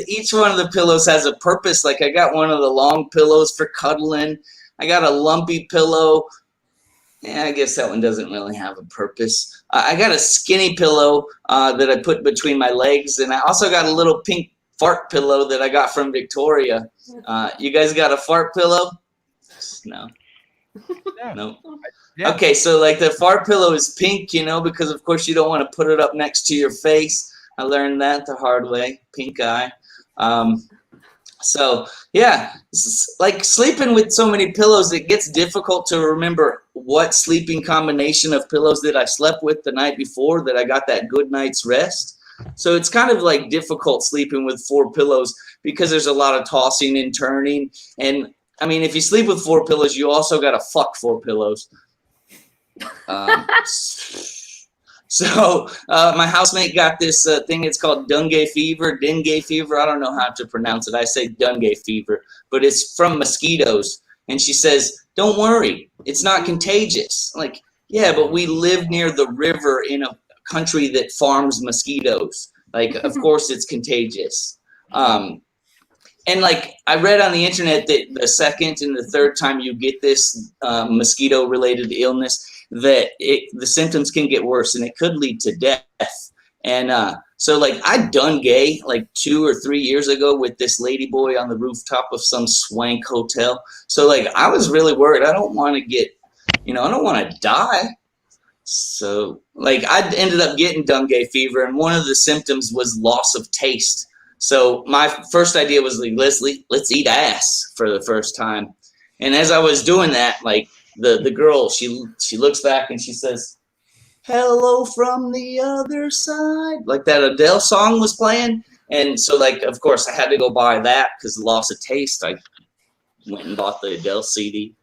Each one of the pillows has a purpose. Like, I got one of the long pillows for cuddling. I got a lumpy pillow. Yeah, I guess that one doesn't really have a purpose. I got a skinny pillow that I put between my legs, and I also got a little pink fart pillow that I got from Victoria. You guys got a fart pillow? No. Yeah. No. Yeah. Okay, so like the fart pillow is pink, you know, because of course you don't want to put it up next to your face. I learned that the hard way. Pink eye. So yeah, like sleeping with so many pillows, it gets difficult to remember what sleeping combination of pillows that I slept with the night before that I got that good night's rest. So it's kind of like difficult sleeping with 4 pillows because there's a lot of tossing and turning. And I mean, if you sleep with 4 pillows, you also got to fuck 4 pillows. So my housemate got this thing. It's called dengue fever. I don't know how to pronounce it. I say dengue fever, but it's from mosquitoes. And she says, "Don't worry, it's not contagious." I'm like, yeah, but we live near the river in a country that farms mosquitoes. Like, of course, it's contagious. And like I read on the internet that the 2nd and the 3rd time you get this mosquito-related illness, that the symptoms can get worse and it could lead to death. And so like I done gay like 2 or 3 years ago with this lady boy on the rooftop of some swank hotel. So like I was really worried. I don't want to get, you know, I don't want to die. So like I ended up getting dengue fever, and one of the symptoms was loss of taste. So my first idea was like, let's eat ass for the first time. And as I was doing that, like the girl, she looks back and she says, "Hello from the other side." Like that Adele song was playing. And so like, of course I had to go buy that because the loss of taste. I went and bought the Adele CD.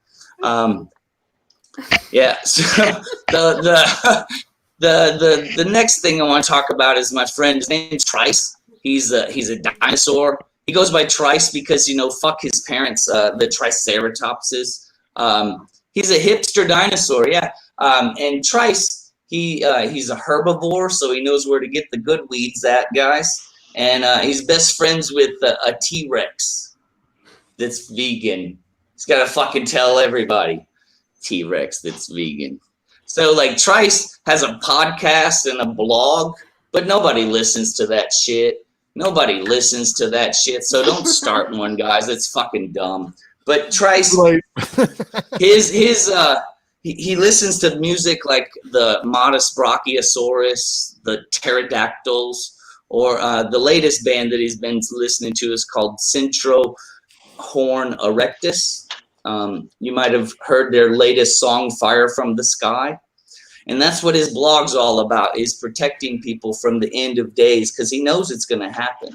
Yeah. So the next thing I want to talk about is my friend. His name's Trice. He's a dinosaur. He goes by Trice because, you know, fuck his parents, the Triceratopses. He's a hipster dinosaur, yeah. And Trice, He's a herbivore, so he knows where to get the good weeds at, guys. And he's best friends with a T-Rex that's vegan. He's got to fucking tell everybody. T-Rex that's vegan. So, like, Trice has a podcast and a blog, but nobody listens to that shit. Nobody listens to that shit, so don't start one, guys. It's fucking dumb. But Trice, he listens to music like the Modest Brachiosaurus, the Pterodactyls, or the latest band that he's been listening to is called Centro Horn Erectus. You might have heard their latest song, Fire from the Sky. And that's what his blog's all about, is protecting people from the end of days, because he knows it's going to happen.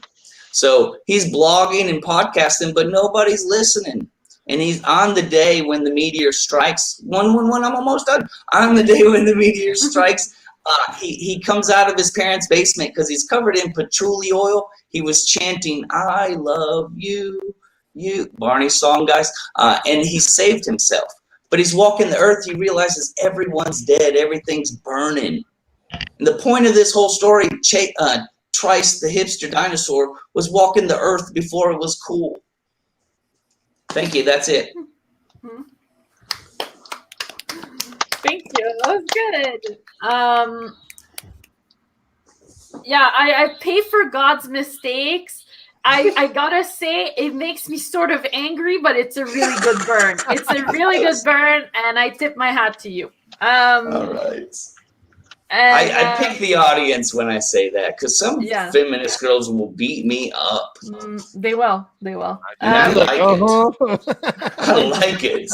So he's blogging and podcasting, but nobody's listening. And he's on the day when the meteor strikes. 111, I'm almost done. On the day when the meteor strikes, he comes out of his parents' basement because he's covered in patchouli oil. He was chanting, I love you, Barney's song, guys. And he saved himself. But he's walking the earth. He realizes everyone's dead. Everything's burning. And the point of this whole story, Trice, the hipster dinosaur, was walking the earth before it was cool. Thank you. That's it. Thank you. That was good. Yeah, I pay for God's mistakes. I gotta say, it makes me sort of angry, but it's a really good burn. It's a really good burn, and I tip my hat to you. All right. And, I pick the audience when I say that, because some feminist girls will beat me up. They will. They will. I like it. I like it.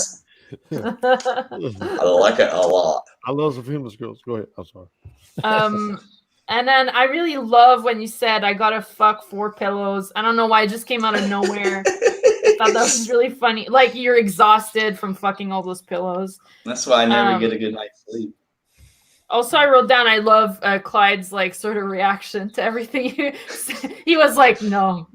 I like it a lot. I love some feminist girls. Go ahead. I'm sorry. And then I really love when you said, I gotta fuck 4 pillows. I don't know why, it just came out of nowhere. I thought that was really funny. Like, you're exhausted from fucking all those pillows. That's why I never get a good night's sleep. Also, I wrote down, I love Clyde's, like, sort of reaction to everything. He was like, no.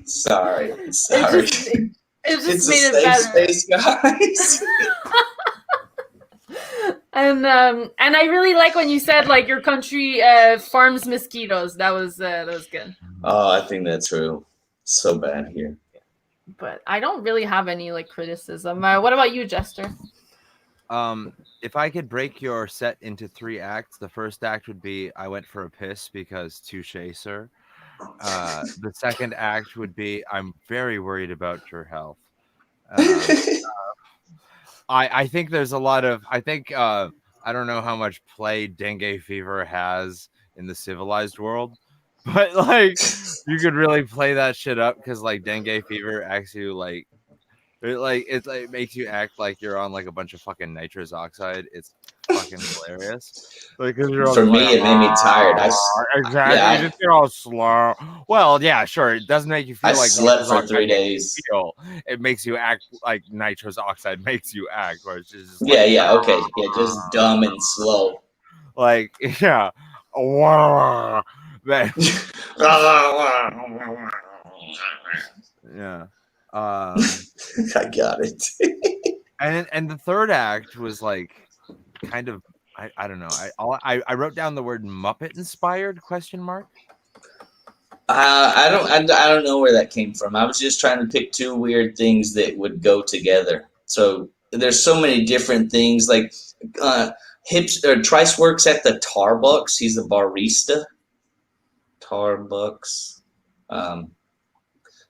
Sorry. It just made it better. Space, guys. And I really like when you said, like, your country farms mosquitoes. That was good. Oh, I think that's true. So bad here. But I don't really have any, like, criticism. What about you, Jester? If I could break your set into 3 acts, the first act would be I went for a piss because touche, sir. The second act would be I'm very worried about your health. I think there's a lot of I don't know how much play dengue fever has in the civilized world, but like you could really play that shit up because like dengue fever acts you like it makes you act like you're on like a bunch of fucking nitrous oxide. It's fucking hilarious. Like, you're for me, it made me tired. Exactly. Yeah, you just get all slow. Well, yeah, sure. It doesn't make you feel like slept for 3 days. It makes you act like nitrous oxide makes you act, or it's just okay, yeah, just dumb and slow. Like, yeah, yeah. I got it. and the third act was like kind of I don't know. I wrote down the word Muppet inspired ? I don't know where that came from. I was just trying to pick 2 weird things that would go together. So there's so many different things. Like Trice works at the Tarbucks. He's a barista. Tarbucks.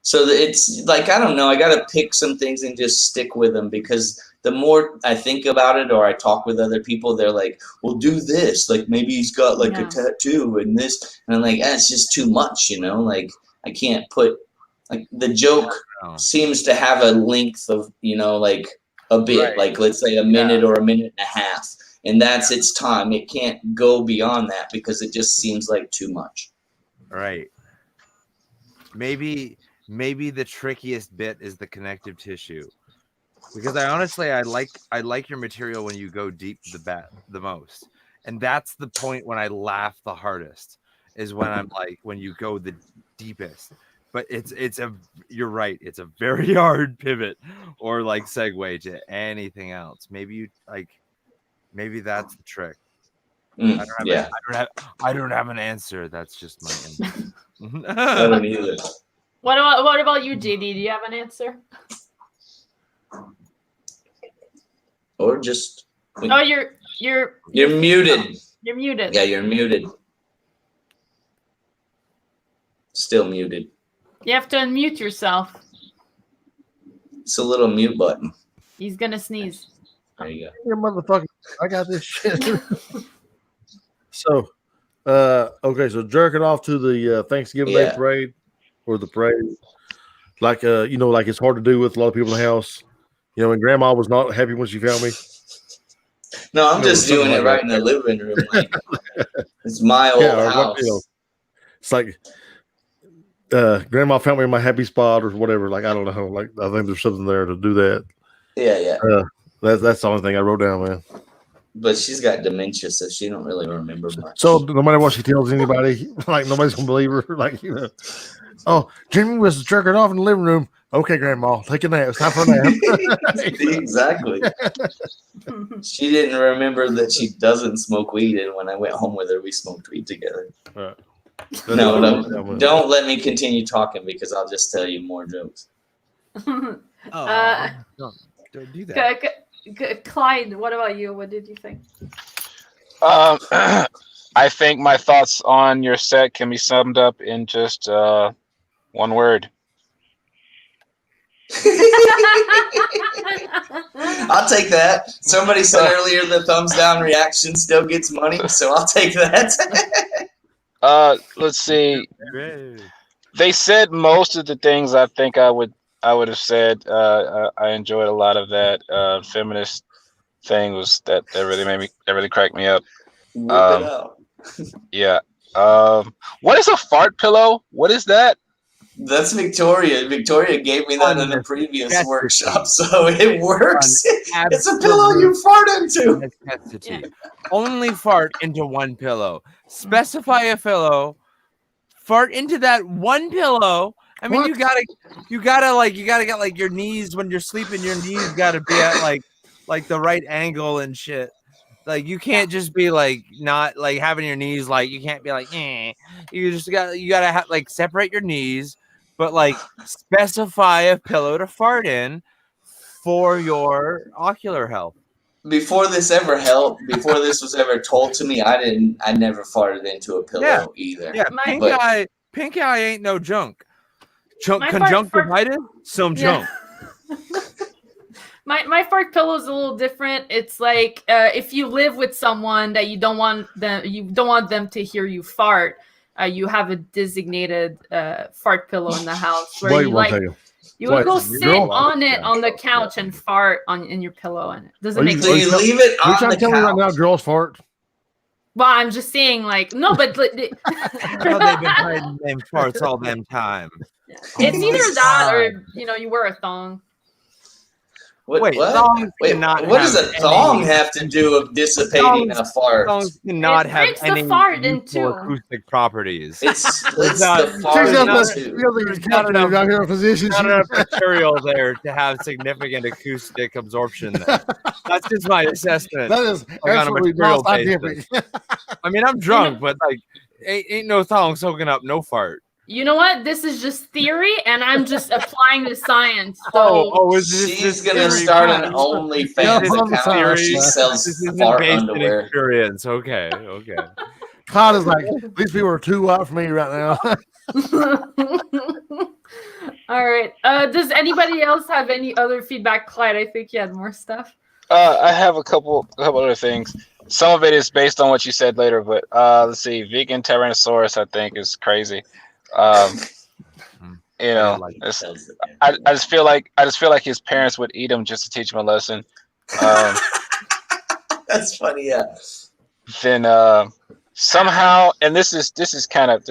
So it's like, I don't know, I got to pick some things and just stick with them, because the more I think about it or I talk with other people, they're like, well, do this. Like, maybe he's got like a tattoo and this. And I'm like, it's just too much, you know? Like, I can't put, like, the joke seems to have a length of, you know, like a bit, like let's say a minute or a minute and a half. And that's its time. It can't go beyond that because it just seems like too much. Right. Maybe the trickiest bit is the connective tissue, because I like your material when you go deep the most, and that's the point when I laugh the hardest, is when I'm like when you go the deepest. but you're right. It's a very hard pivot or like segue to anything else. Maybe that's the trick. I don't have an answer. That's just my answer. I don't either. What about you, JD? Do you have an answer? Or just Oh, you're muted. You're muted. Yeah, you're muted. Still muted. You have to unmute yourself. It's a little mute button. He's gonna sneeze. There you go. You motherfucker, I got this shit. So, okay, so jerking off to the Thanksgiving Day parade or the parade, like like it's hard to do with a lot of people in the house. And Grandma was not happy when she found me. No, I'm just doing it right in the living room. Like, it's my old house. It's like Grandma found me in my happy spot or whatever. Like, I don't know. Like, I think there's something there to do that. Yeah. That's the only thing I wrote down, man. But she's got dementia, so she don't really remember much. So no matter what she tells anybody, like nobody's gonna believe her. Like, oh, Jimmy was jerking off in the living room. Okay, Grandma, take a nap. It's time for a nap. Exactly. She didn't remember that she doesn't smoke weed, and when I went home with her, we smoked weed together. Right. No, don't let me continue talking because I'll just tell you more jokes. Don't do that. Clyde, what about you? What did you think? I think my thoughts on your set can be summed up in just one word. I'll take that. Somebody said earlier the thumbs down reaction still gets money, so I'll take that. Let's see. They said most of the things I think I would have said. I enjoyed a lot of that. Feminist thing was that really cracked me up. Whip it out. Yeah. What is a fart pillow? What is that? That's Victoria. Victoria gave me that in the previous workshop, so it works. It's a pillow you fart into. Yeah. Only fart into one pillow. Specify a pillow. Fart into that one pillow. I mean, you gotta get like your knees when you're sleeping. Your knees gotta be at like the right angle and shit. Like you can't just be like not like having your knees like you can't be like you gotta have like separate your knees, but like specify a pillow to fart in for your ocular health. Before this was ever told to me, I never farted into a pillow either. Yeah, pink eye ain't no junk. Conjunctivitis, some junk. My fart pillow is a little different. It's like if you live with someone that you don't want them to hear you fart, you have a designated fart pillow in the house where you would go sit on it on the couch and fart in your pillow, and it doesn't make sense. You leave it on the couch. You're telling me right now girls fart? Well, I'm just saying, like, no, but they've been hiding them farts all them time. It's either that or you wear a thong. What does a thong have to do with dissipating a fart? Thongs cannot have any acoustic properties. It's not enough material there to have significant acoustic absorption there. That's just my assessment. That is absolutely not scientific. I mean, I'm drunk, but like, ain't no thong soaking up no fart. You know what? This is just theory, and I'm just applying the science. So she's gonna start an OnlyFans account where she sells fart underwear. Experience. Okay. Clyde is like, these people are too hot for me right now. All right. Does anybody else have any other feedback? Clyde, I think you had more stuff. I have a couple other things. Some of it is based on what you said later, but let's see. Vegan Tyrannosaurus, I think, is crazy. I just feel like his parents would eat him just to teach him a lesson. That's funny, yeah. Then somehow, and this is kind of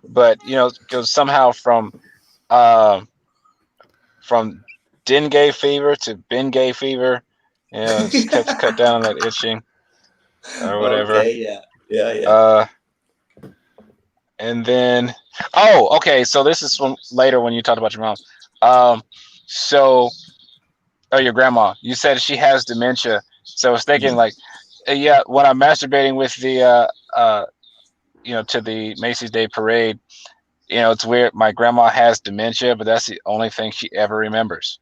but goes somehow from dengue fever to Bengay fever. Just cut down on that itching or whatever. Okay, yeah. And then Oh, okay. So this is from later when you talked about your mom. So, your grandma. You said she has dementia. So I was thinking like, yeah, when I'm masturbating with the to the Macy's Day Parade, it's weird. My grandma has dementia, but that's the only thing she ever remembers.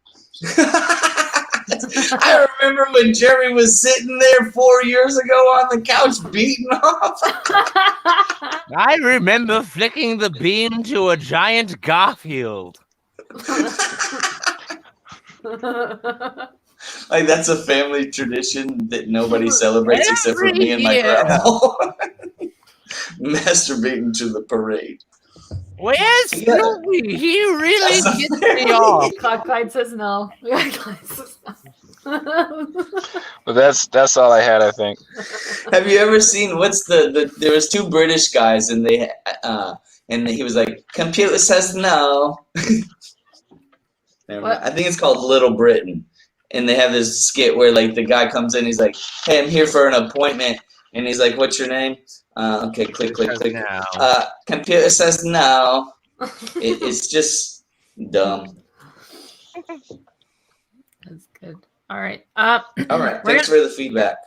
I remember when Jerry was sitting there 4 years ago on the couch beating off. I remember flicking the bean to a giant Garfield. Like that's a family tradition that nobody celebrates except for me and my grandma. Masturbating to the parade. Where's Snoopy? He really gets me off. Clyde says no. Clyde says no. But that's all I had, I think. Have you ever seen what's there was two British guys and they he was like, computer says no. Never mind. I think it's called Little Britain. And they have this skit where like the guy comes in, he's like, hey, I'm here for an appointment. And he's like, what's your name? Okay, click. Computer says no. It's just dumb. That's good. All right. All right. Thanks for the feedback.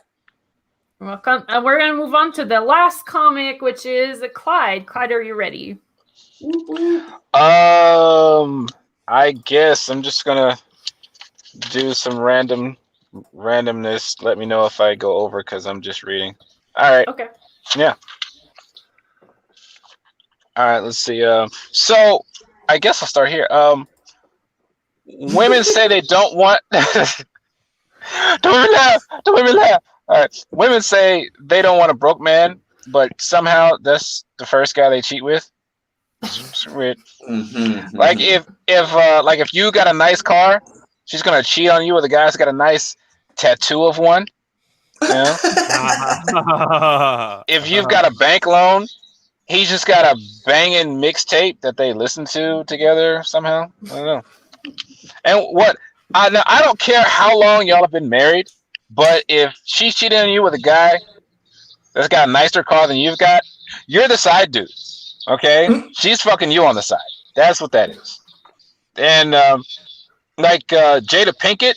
You're welcome. We're going to move on to the last comic, which is Clyde. Clyde, are you ready? I guess I'm just gonna do some randomness. Let me know if I go over because I'm just reading. All right. Okay. Yeah. All right. Let's see. So I guess I'll start here. Women say they don't want. Don't even laugh. All right. Women say they don't want a broke man, but somehow that's the first guy they cheat with. It's weird. Mm-hmm. Like if you got a nice car, she's gonna cheat on you with a guy that's got a nice tattoo of one. You know? If you've got a bank loan, he's just got a banging mixtape that they listen to together somehow. I don't know. And what I don't care how long y'all have been married, but if she's cheating on you with a guy that's got a nicer car than you've got, you're the side dude. Okay? She's fucking you on the side. That's what that is. And Jada Pinkett,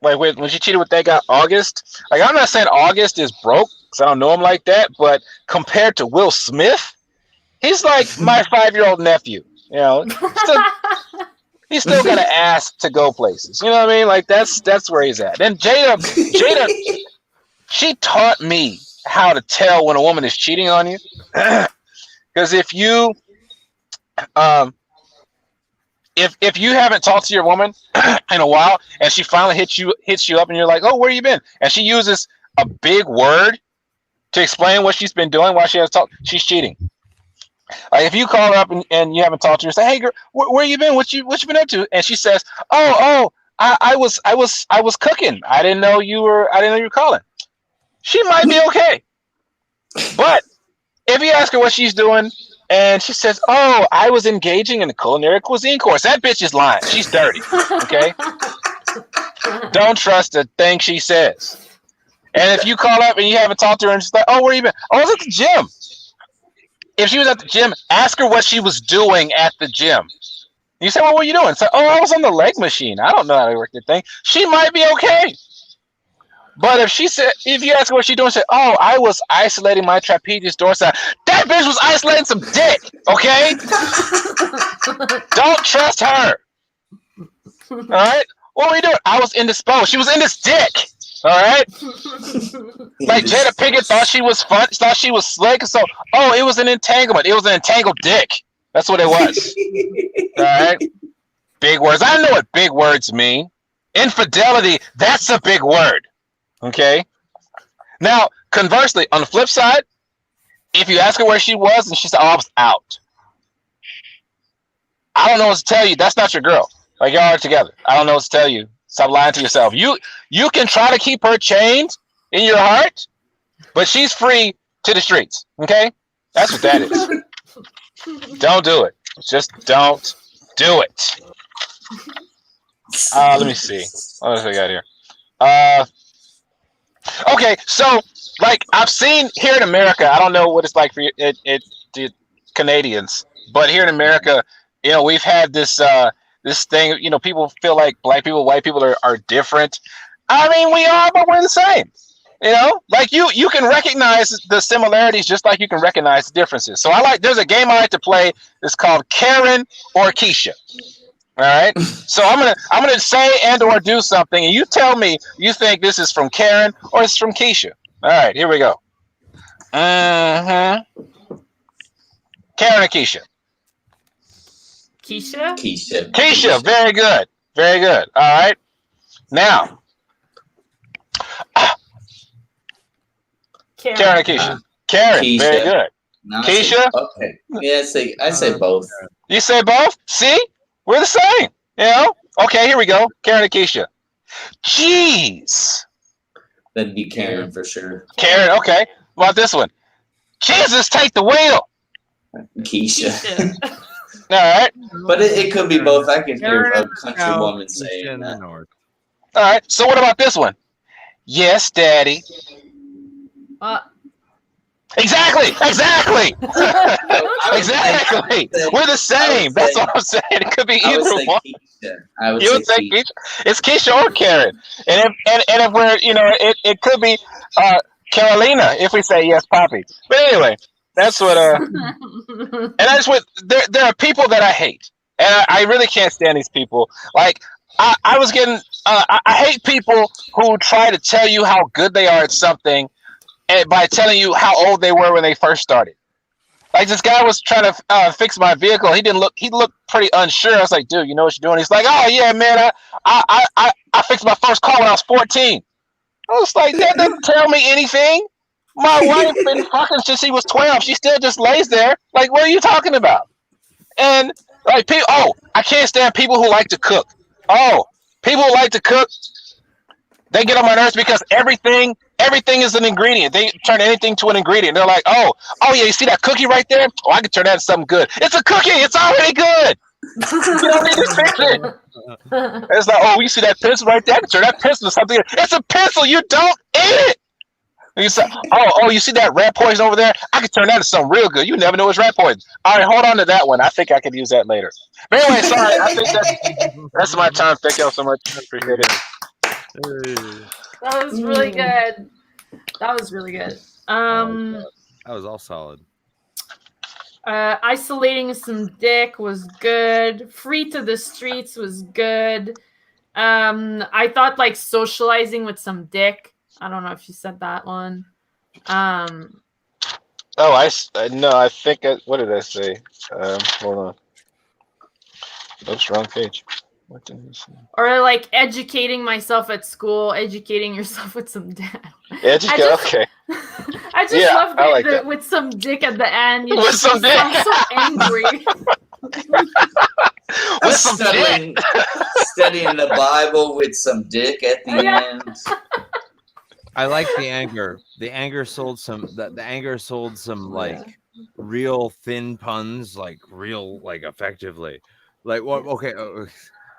like when she cheated with that guy August, like I'm not saying August is broke because I don't know him like that, but compared to Will Smith, he's like my 5-year-old nephew. You know, he's still got an ass to go places. You know what I mean? Like that's where he's at. Then Jada, she taught me how to tell when a woman is cheating on you. Because if you haven't talked to your woman in a while and she finally hits you up and you're like, oh, where you been? And she uses a big word to explain what she's been doing while she has talked, she's cheating. Like if you call her up and you haven't talked to her, say, hey girl, where you been? What you been up to? And she says, I was cooking. I didn't know you were calling. She might be okay. But if you ask her what she's doing and she says, oh, I was engaging in a culinary cuisine course, that bitch is lying. She's dirty. Okay? Don't trust a thing she says. And if you call up and you haven't talked to her and she's like, oh, where you been? Oh, I was at the gym. If she was at the gym, ask her what she was doing at the gym. You say, well, what were you doing? Say, oh, I was on the leg machine. I don't know how to work the thing. She might be okay. But if you ask her what she's doing, say, oh, I was isolating my trapezius dorsi. That bitch was isolating some dick, okay? Don't trust her. All right? What were you doing? I was indisposed. She was in this dick. All right? Like Jada Pinkett thought she was fun, thought she was slick. So, oh, it was an entanglement. It was an entangled dick. That's what it was. All right? Big words. I know what big words mean. Infidelity, that's a big word. Okay. Now, conversely, on the flip side, if you ask her where she was and she said, oh, I was out. I don't know what to tell you. That's not your girl. Like, y'all are together. I don't know what to tell you. Stop lying to yourself. You can try to keep her chained in your heart, but she's free to the streets. Okay? That's what that is. Don't do it. Just don't do it. Let me see. What else I got here? Okay, so like I've seen here in America, I don't know what it's like for you. It Canadians, but here in America, we've had this this thing. People feel like black people, white people are different. I mean, we are, but we're the same. Like you can recognize the similarities just like you can recognize the differences. So there's a game I like to play. It's called Karen or Keisha. All right. So I'm gonna say and or do something, and you tell me you think this is from Karen or it's from Keisha. All right, here we go. Karen or Keisha? Keisha. Keisha. Very good. Very good. All right. Now. Karen or Keisha? Karen. Keisha. Very good. No, Keisha? Okay. Yeah, I say both. You say both? See? We're the same. Okay, here we go. Karen or Keisha? Jeez. That'd be Karen for sure. Karen, okay. What about this one? Jesus, take the wheel. Keisha. All right. But it could be both. I can hear a Karen country South, woman Keisha saying in the that. north. All right. So what about this one? Yes, Daddy. Exactly. Exactly. Exactly. We're the same. That's what I'm saying. It could be either one. You would say Keisha. It's Keisha or Karen. And if we're it could be Carolina if we say yes, Poppy. But anyway, that's what and that's what there are people that I hate. And I really can't stand these people. Like I was getting I hate people who try to tell you how good they are at something and by telling you how old they were when they first started. Like this guy was trying to fix my vehicle. He looked pretty unsure. I was like, dude, you know what you're doing? He's like, oh yeah, man, I fixed my first car when I was 14. I was like, that doesn't tell me anything. My wife been fucking since she was 12. She still just lays there. Like, what are you talking about? And like people, I can't stand people who like to cook. People who like to cook, they get on my nerves because everything is an ingredient. They turn anything to an ingredient. They're like, oh yeah, you see that cookie right there? Oh, I can turn that into something good. It's a cookie. It's already good. You don't need to fix it. It's like, you see that pencil right there? I can turn that pencil into something good. It's a pencil. You don't eat it. And you say, you see that rat poison over there? I can turn that into something real good. You never know it's rat poison. All right, hold on to that one. I think I could use that later. But anyway, sorry. I think that's my time. Thank y'all so much. I appreciate it. That was really good. That was really good. That was all solid. Isolating some dick was good. Free to the streets was good. I thought like socializing with some dick. I don't know if you said that one. No, I think what did I say? Hold on. Oops, wrong page. What did you say? Or like educating myself at school, educating yourself with some dick. Okay. I just love that with some dick at the end. You with just some dick. sound so angry. With some studying the Bible with some dick at the end. I like the anger. The anger sold some. The anger sold some like real thin puns, like real like effectively, like what? Okay,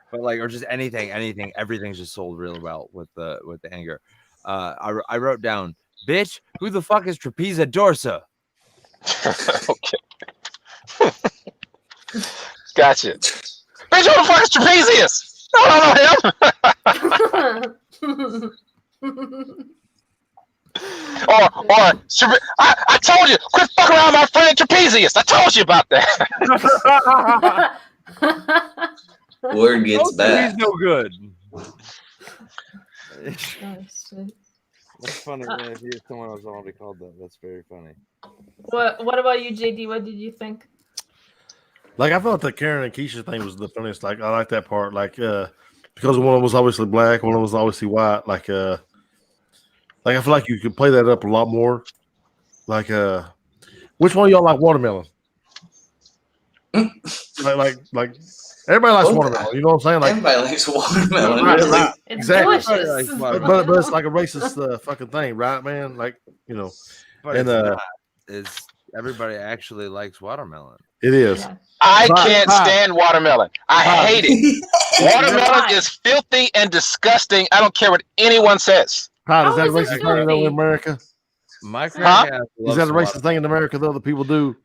but like or just anything. Everything's just sold real well with the anger. I wrote down, bitch. Who the fuck is Trapeza Dorsa? Okay. Gotcha. Bitch, who the fuck is Trapezius? I don't know him. Or I told you, quit fucking around my friend Trapezius. I told you about that. Word gets back. He's no good. Oh, shit. That's funny. If you someone else already called that, that's very funny. What about you, JD? What did you think? Like I felt the Karen and Keisha thing was the funniest. Like I like that part. Like because one of them was obviously black, one of them was obviously white. Like I feel like you could play that up a lot more. Like which one of y'all like watermelon? like everybody likes watermelon. You know what I'm saying? Like everybody likes watermelon. Right. It's Exactly. delicious. But it's like a racist fucking thing, right, man? Like But and is everybody actually likes watermelon? it is. Yeah. I can't stand watermelon. I hate it. Watermelon Why? is filthy and disgusting. I don't care what anyone says. How is that a How is racist it thing though filthy? in America? My Is that a racist thing in America though that people do?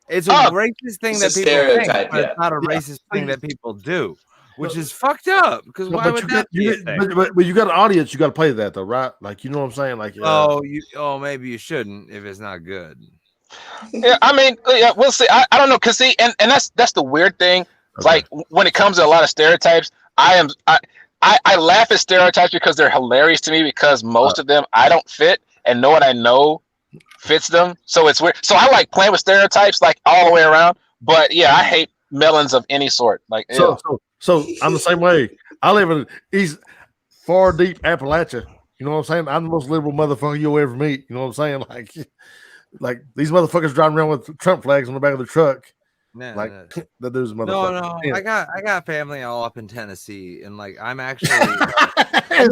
It's a racist thing that It's a people think, stereotype, but it's not a racist thing that people do, which is fucked up. Because why would that be a thing? But you got an audience, you got to play that though, right? Like, you know what I'm saying? Like, maybe you shouldn't if it's not good. Yeah, I mean, we'll see. I don't know, cause see, and that's the weird thing. Okay. Like when it comes to a lot of stereotypes, I laugh at stereotypes because they're hilarious to me because most of them I don't fit, and no one I know fits them. So it's weird. So I like playing with stereotypes like all the way around. But yeah, I hate melons of any sort. Like so I'm the same way. I live in East far deep Appalachia. You know what I'm saying? I'm the most liberal motherfucker you'll ever meet. You know what I'm saying? Like these motherfuckers driving around with Trump flags on the back of the truck. That there's a motherfucker. No, yeah. I got family all up in Tennessee, and like I'm actually I'm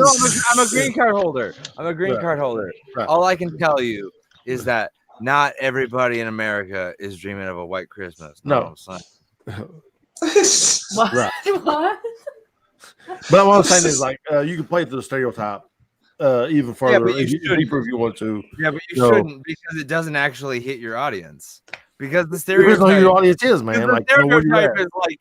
a green card holder. I'm a green card holder. Right. All I can tell you is that not everybody in America is dreaming of a white Christmas. No. What? Right. What? But what I'm saying is like you can play to the stereotype even further. But you should deeper if you want to. Yeah, but you shouldn't, because it doesn't actually hit your audience. Because the Depends stereotype, on who your audience is, man. the Like, stereotype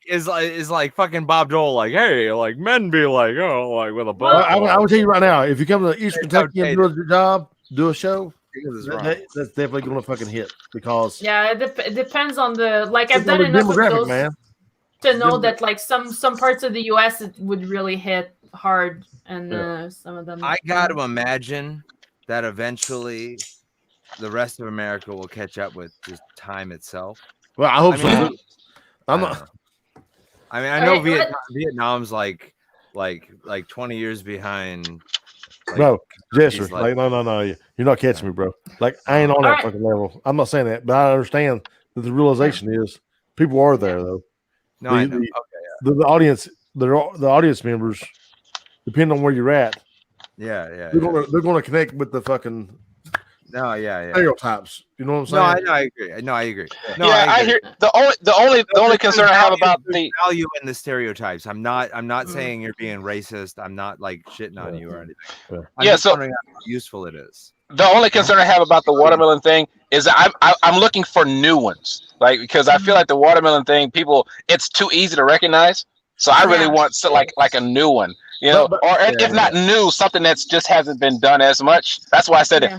is like fucking Bob Dole, like, hey, like men be like, oh, like with a bow. I will tell you right now, if you come to East Kentucky and do your job, do a show, that's definitely going to fucking hit because it depends on the like. I've it's on done the enough of demographic, those man. to know that like some parts of the U.S. it would really hit hard, and some of them. I got to imagine that eventually the rest of America will catch up with just time itself. Well, I hope so. I'm not. I mean, I know Vietnam's like 20 years behind. Like, bro, Jester, like, no, you're not catching me, bro. Like, I ain't on that fucking level. I'm not saying that, but I understand that the realization is people are there though. No, I know. The audience, the audience members, depending on where you're at, they're gonna connect with the fucking stereotypes. You know what I'm saying? No, I agree. No, I agree. I hear the only concern I have about the value in the stereotypes. I'm not saying you're being racist. I'm not like shitting on you or anything. I'm just wondering how useful it is. The only concern I have about the watermelon thing is I'm looking for new ones, like because I feel like the watermelon thing, it's too easy to recognize. So I really want like a new one, you know, or if not new, something that's just hasn't been done as much. That's why I said it.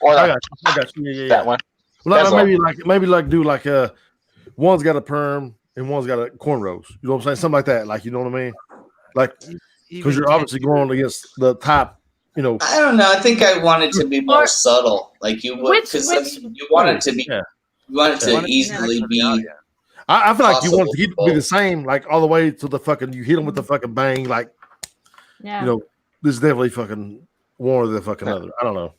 Or I got you. That one. Well, maybe do like one's got a perm and one's got a cornrows. You know what I'm saying? Something like that. Like, you know what I mean? Like, because you're obviously going against the top. You know, I don't know. I think I want it to be more subtle. Like you would, because you want it to be, you want it to easily be. I feel like you want it to be the same, like all the way to the fucking. You hit them with the fucking bang, like, you know, this is definitely fucking one or the fucking other. I don't know.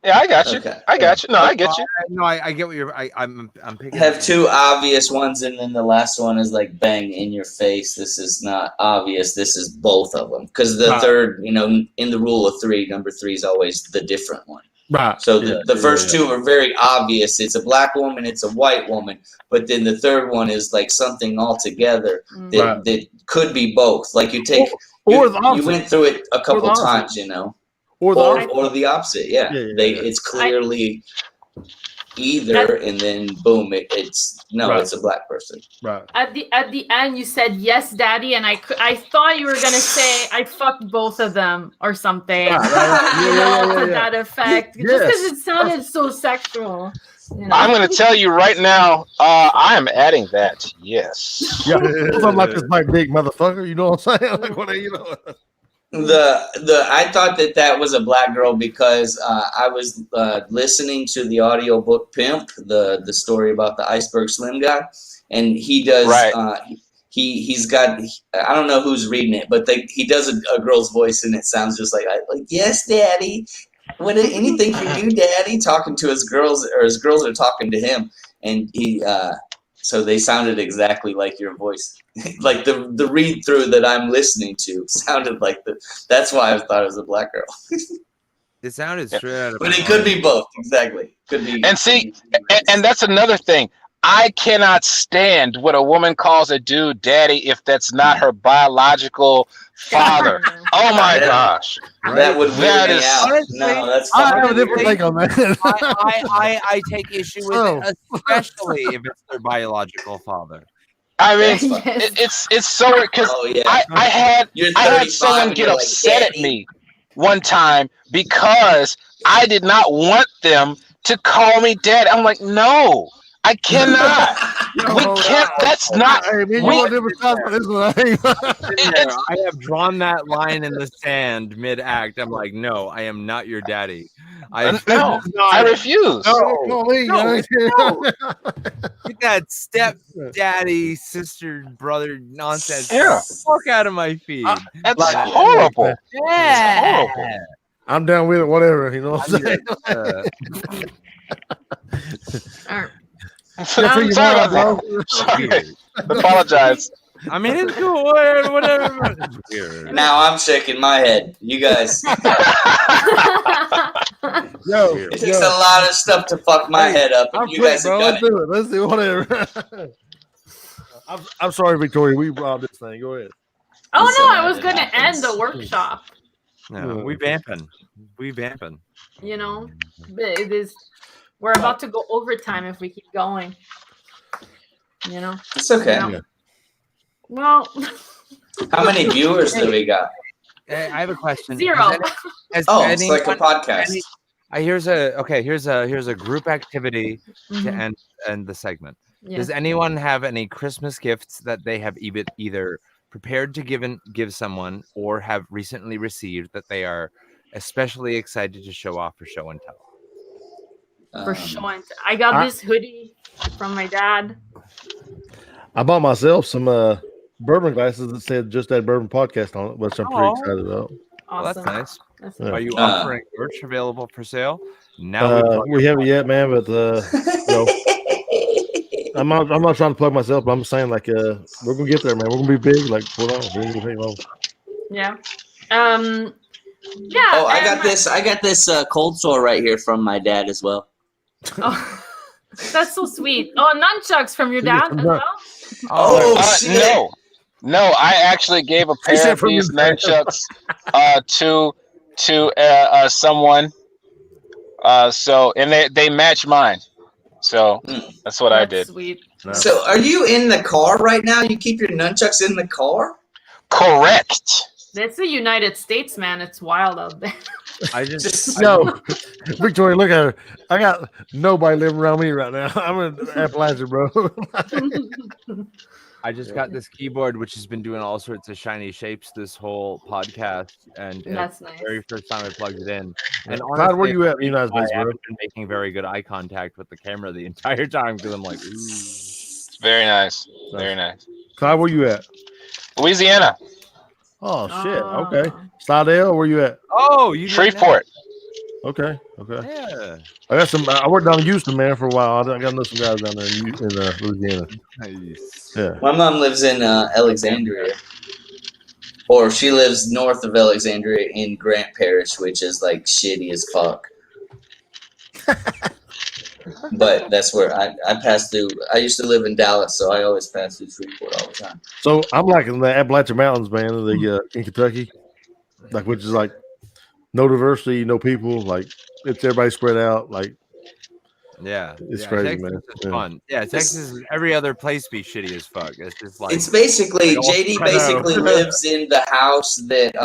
Yeah, I got you. Okay. I got you. No, I get you. No, I get what you're. I'm picking. Have two obvious ones, and then the last one is like bang in your face. This is not obvious. This is both of them. Because the third, you know, in the rule of three, number 3 is always the different one. Right. So the first two are very obvious. It's a black woman, it's a white woman. But then the third one is like something altogether that could be both. Like you take, you went through it a couple times, you know. Or the opposite, it's clearly either, and then boom, it's a black person. Right. At the end, you said yes, daddy, and I thought you were gonna say I fucked both of them or something. To that effect, just because it sounded so sexual. You know? I'm gonna tell you right now, I am adding that. Yes. Yeah, I'm like this big motherfucker. You know what I'm saying? Like, what are you know? I thought that was a black girl because I was listening to the audiobook Pimp, the story about the Iceberg Slim guy, and he does he's got, I don't know who's reading it, but he does a girl's voice and it sounds just like yes, daddy, anything for you, daddy, talking to his girls, or his girls are talking to him, and he so they sounded exactly like your voice. Like the read through that I'm listening to sounded like that's why I thought it was a black girl. It sounded straight out of. But it could be both, exactly. Could be. And see, and that's another thing. I cannot stand what a woman calls a dude daddy if that's not her biological father. Oh my gosh. That would weird That me is- out. Honestly, No, that's I fine. have a different take on that. I take issue with it, especially if it's their biological father. I mean, That's fine. it's so weird because Oh yeah. I had You're I 35 had someone and get you're like, upset at "Daddy." me one time because I did not want them to call me dad. I'm like, no, I cannot. We can't. That's not. Hey, man, you we- want different sides for this one? It's- I have drawn that line in the sand mid-act. I'm like, no, I am not your daddy. no, I refuse. No, Get that step-daddy, sister, brother nonsense. Yeah. Fuck out of my feed. That's Like- horrible. Yeah. horrible. I'm down with it, whatever. You know what I'm saying? All right. Sorry about that. Sorry. Apologize. I mean, it's cool. Whatever. It's weird. Now I'm shaking my head. You guys, Yo, it takes a lot of stuff to fuck my head up, and I'm you guys quick, have bro. done Let's it. do it. Let's do whatever. I'm sorry, Victoria. We robbed this thing. Go ahead. Oh It's no, alright, I was it gonna happens. end the workshop. No, we vamping. We vamping. You know, but it is. We're about to go overtime if we keep going. You know. It's okay. You know? Well, How many viewers do we got? Hey, I have a question. zero. Has Oh, it's like a anyone- podcast. here's a group activity to Mhm. end the segment. Yeah. Does anyone have any Christmas gifts that they have either prepared to give someone or have recently received that they are especially excited to show off for show and tell? For sure. I got this hoodie from my dad. I bought myself some bourbon glasses that said "Just That Bourbon Podcast" on it, which I'm pretty Oh. excited about. Oh, that's Awesome. nice. That's Yeah. Are you Uh, offering merch available for sale? Now We haven't yet, man, but I'm not trying to plug myself, but I'm saying like we're gonna get there, man. We're gonna be big. Like, hold on, we ain't gonna take long. Yeah. Yeah. Oh, I and got this cold sore right here from my dad as well. Oh, that's so sweet. Oh, nunchucks from your dad as well? Oh, shit. No. I actually gave a pair said of from these your dad. nunchucks to someone. So and they match mine. So that's what I That's did. Sweet. So, are you in the car right now? You keep your nunchucks in the car? Correct. That's the United States, man. It's wild out there. I just No, Victoria, look at her. I got nobody living around me right now. I'm in Appalachia, bro. I just got this keyboard, which has been doing all sorts of shiny shapes this whole podcast, and That's it's nice. the very first time I plugged it in. And Clyde, where you at in the United I States, bro? haven't been making very good eye contact with the camera the entire time because I'm like, ooh. Very nice. Very nice. Clyde, where you at? Louisiana, Oh shit. Oh. Okay. Slidell, where you at? Oh, you didn't know? Shreveport. Okay. Okay. Yeah. I got some. I worked down in Houston, man, for a while. I got to know some guys down there in Louisiana. Nice. Yeah. My mom lives in Alexandria. Or she lives north of Alexandria in Grant Parish, which is like shitty as fuck. But that's where I pass through. I used to live in Dallas, so I always pass through Shreveport all the time. So I'm like in the Appalachian Mountains, man, in Kentucky, like which is like no diversity, no people, like it's everybody spread out. Like Yeah. It's yeah, crazy, Texas man. Is Yeah. fun. Yeah, Texas is every other place be shitty as fuck. It's just like It's basically Like, JD I know. basically lives in the house that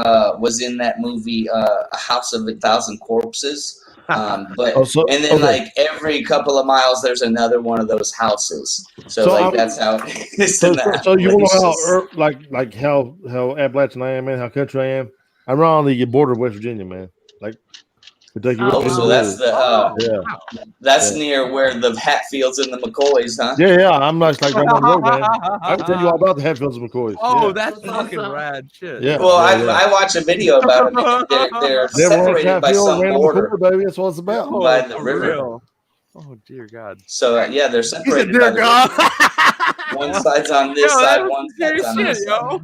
was in that movie, A House of a Thousand Corpses. But Oh, so- and then okay. like every couple of miles, there's another one of those houses. So, So like I'm- that's how it is. So, in that so you want to know places. how how Appalachian I am, man, how country I am. I'm right on the border of West Virginia, man. Like Kentucky. Oh, Oh, so that's the yeah, that's Yeah. near where the Hatfields and the McCoys, huh? yeah. I'm not like right down the road, man. I can tell you all about the Hatfields and McCoys. Oh, yeah. that's That's fucking awesome. rad shit. Yeah. Well, yeah. I watch a video about them. They're Never went separated by Hatfield, some ran on the border. corner, baby. That's what it's about. Oh, by the for river. real. Oh dear God. So yeah, they're He said, separated by "Dear the God." river. One side's on this Yo, side, that's one scary side's on shit, this side. yo.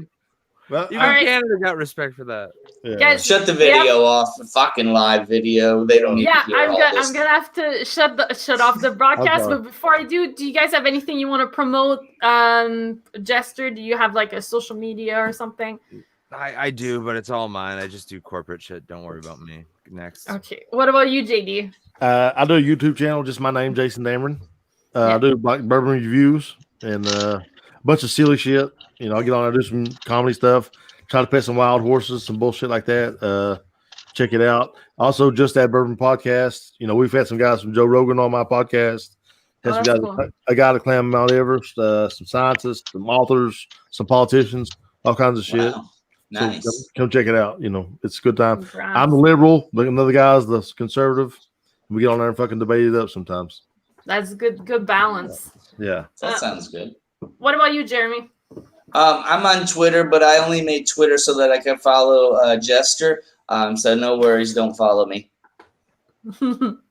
Well, Even All right. Canada got respect for that. Yeah. Guys, Shut the video off. Fucking live video. They don't need yeah, to hear all this. I'm gonna have to shut off the broadcast. Okay. But before I do you guys have anything you want to promote? Jester, do you have like a social media or something? I do, but it's all mine. I just do corporate shit. Don't worry about me. Next. Okay. What about you, JD? I do a YouTube channel, just my name, Jason Dameron. I do like bourbon reviews and a bunch of silly shit. You know, I get on, I do some comedy stuff, try to pet some wild horses, some bullshit like that. Check it out. Also, Just That Bourbon podcast. You know, we've had some guys from Joe Rogan on my podcast. Had some guys, cool. a guy to climb Mount Everest, some scientists, some authors, some politicians, all kinds of shit. Wow. So Nice. come check it out. You know, it's a good time. Congrats. I'm the liberal, but another guy's the conservative. We get on there and fucking debate it up sometimes. That's good balance. Yeah. That sounds good. What about you, Jeremy? I'm on Twitter, but I only made Twitter so that I can follow Jester. So no worries, don't follow me. What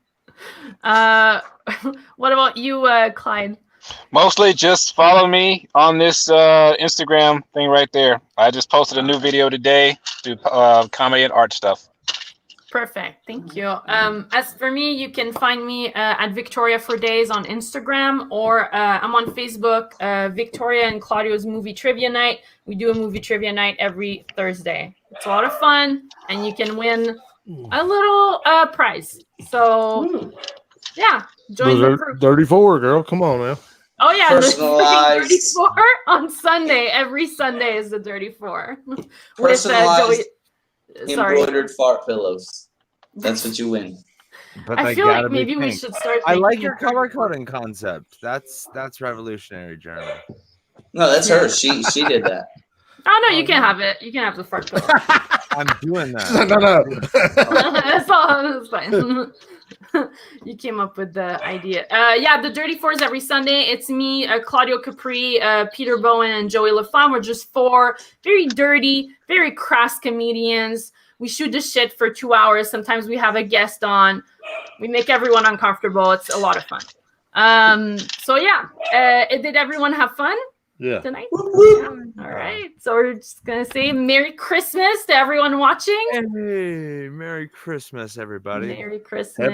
about you, Clyde? Mostly just follow me on this Instagram thing right there. I just posted a new video today, do comedy and art stuff. Perfect. Thank you. As for me, you can find me at Victoria for Days on Instagram, or I'm on Facebook, Victoria and Claudio's Movie Trivia Night. We do a movie trivia night every Thursday. It's a lot of fun, and you can win a little prize. So, yeah, join the Those group. are 34, girl. Come on, man. Oh, yeah, the Personalized. 34 on Sunday. Every Sunday is the 34. With Personalized Sorry. embroidered fart pillows. That's what you win. But I they feel like gotta be maybe we pink. should start. I like making your a- color coding concept. That's revolutionary, Jeremy. No, that's her. She did that. Oh no, you can have it. You can have the fart pillow. I'm doing that. No. That's all. That's fine. You came up with the idea. Yeah, the Dirty Fours every Sunday. It's me, Claudio Capri, Peter Bowen, and Joey LaFlamme. We're just four very dirty, very crass comedians. We shoot the shit for 2 hours. Sometimes we have a guest on. We make everyone uncomfortable. It's a lot of fun. So yeah, did everyone have fun Yeah. tonight? All right. So we're just gonna say Merry Christmas to everyone watching. Hey, Merry Christmas, everybody. Merry Christmas.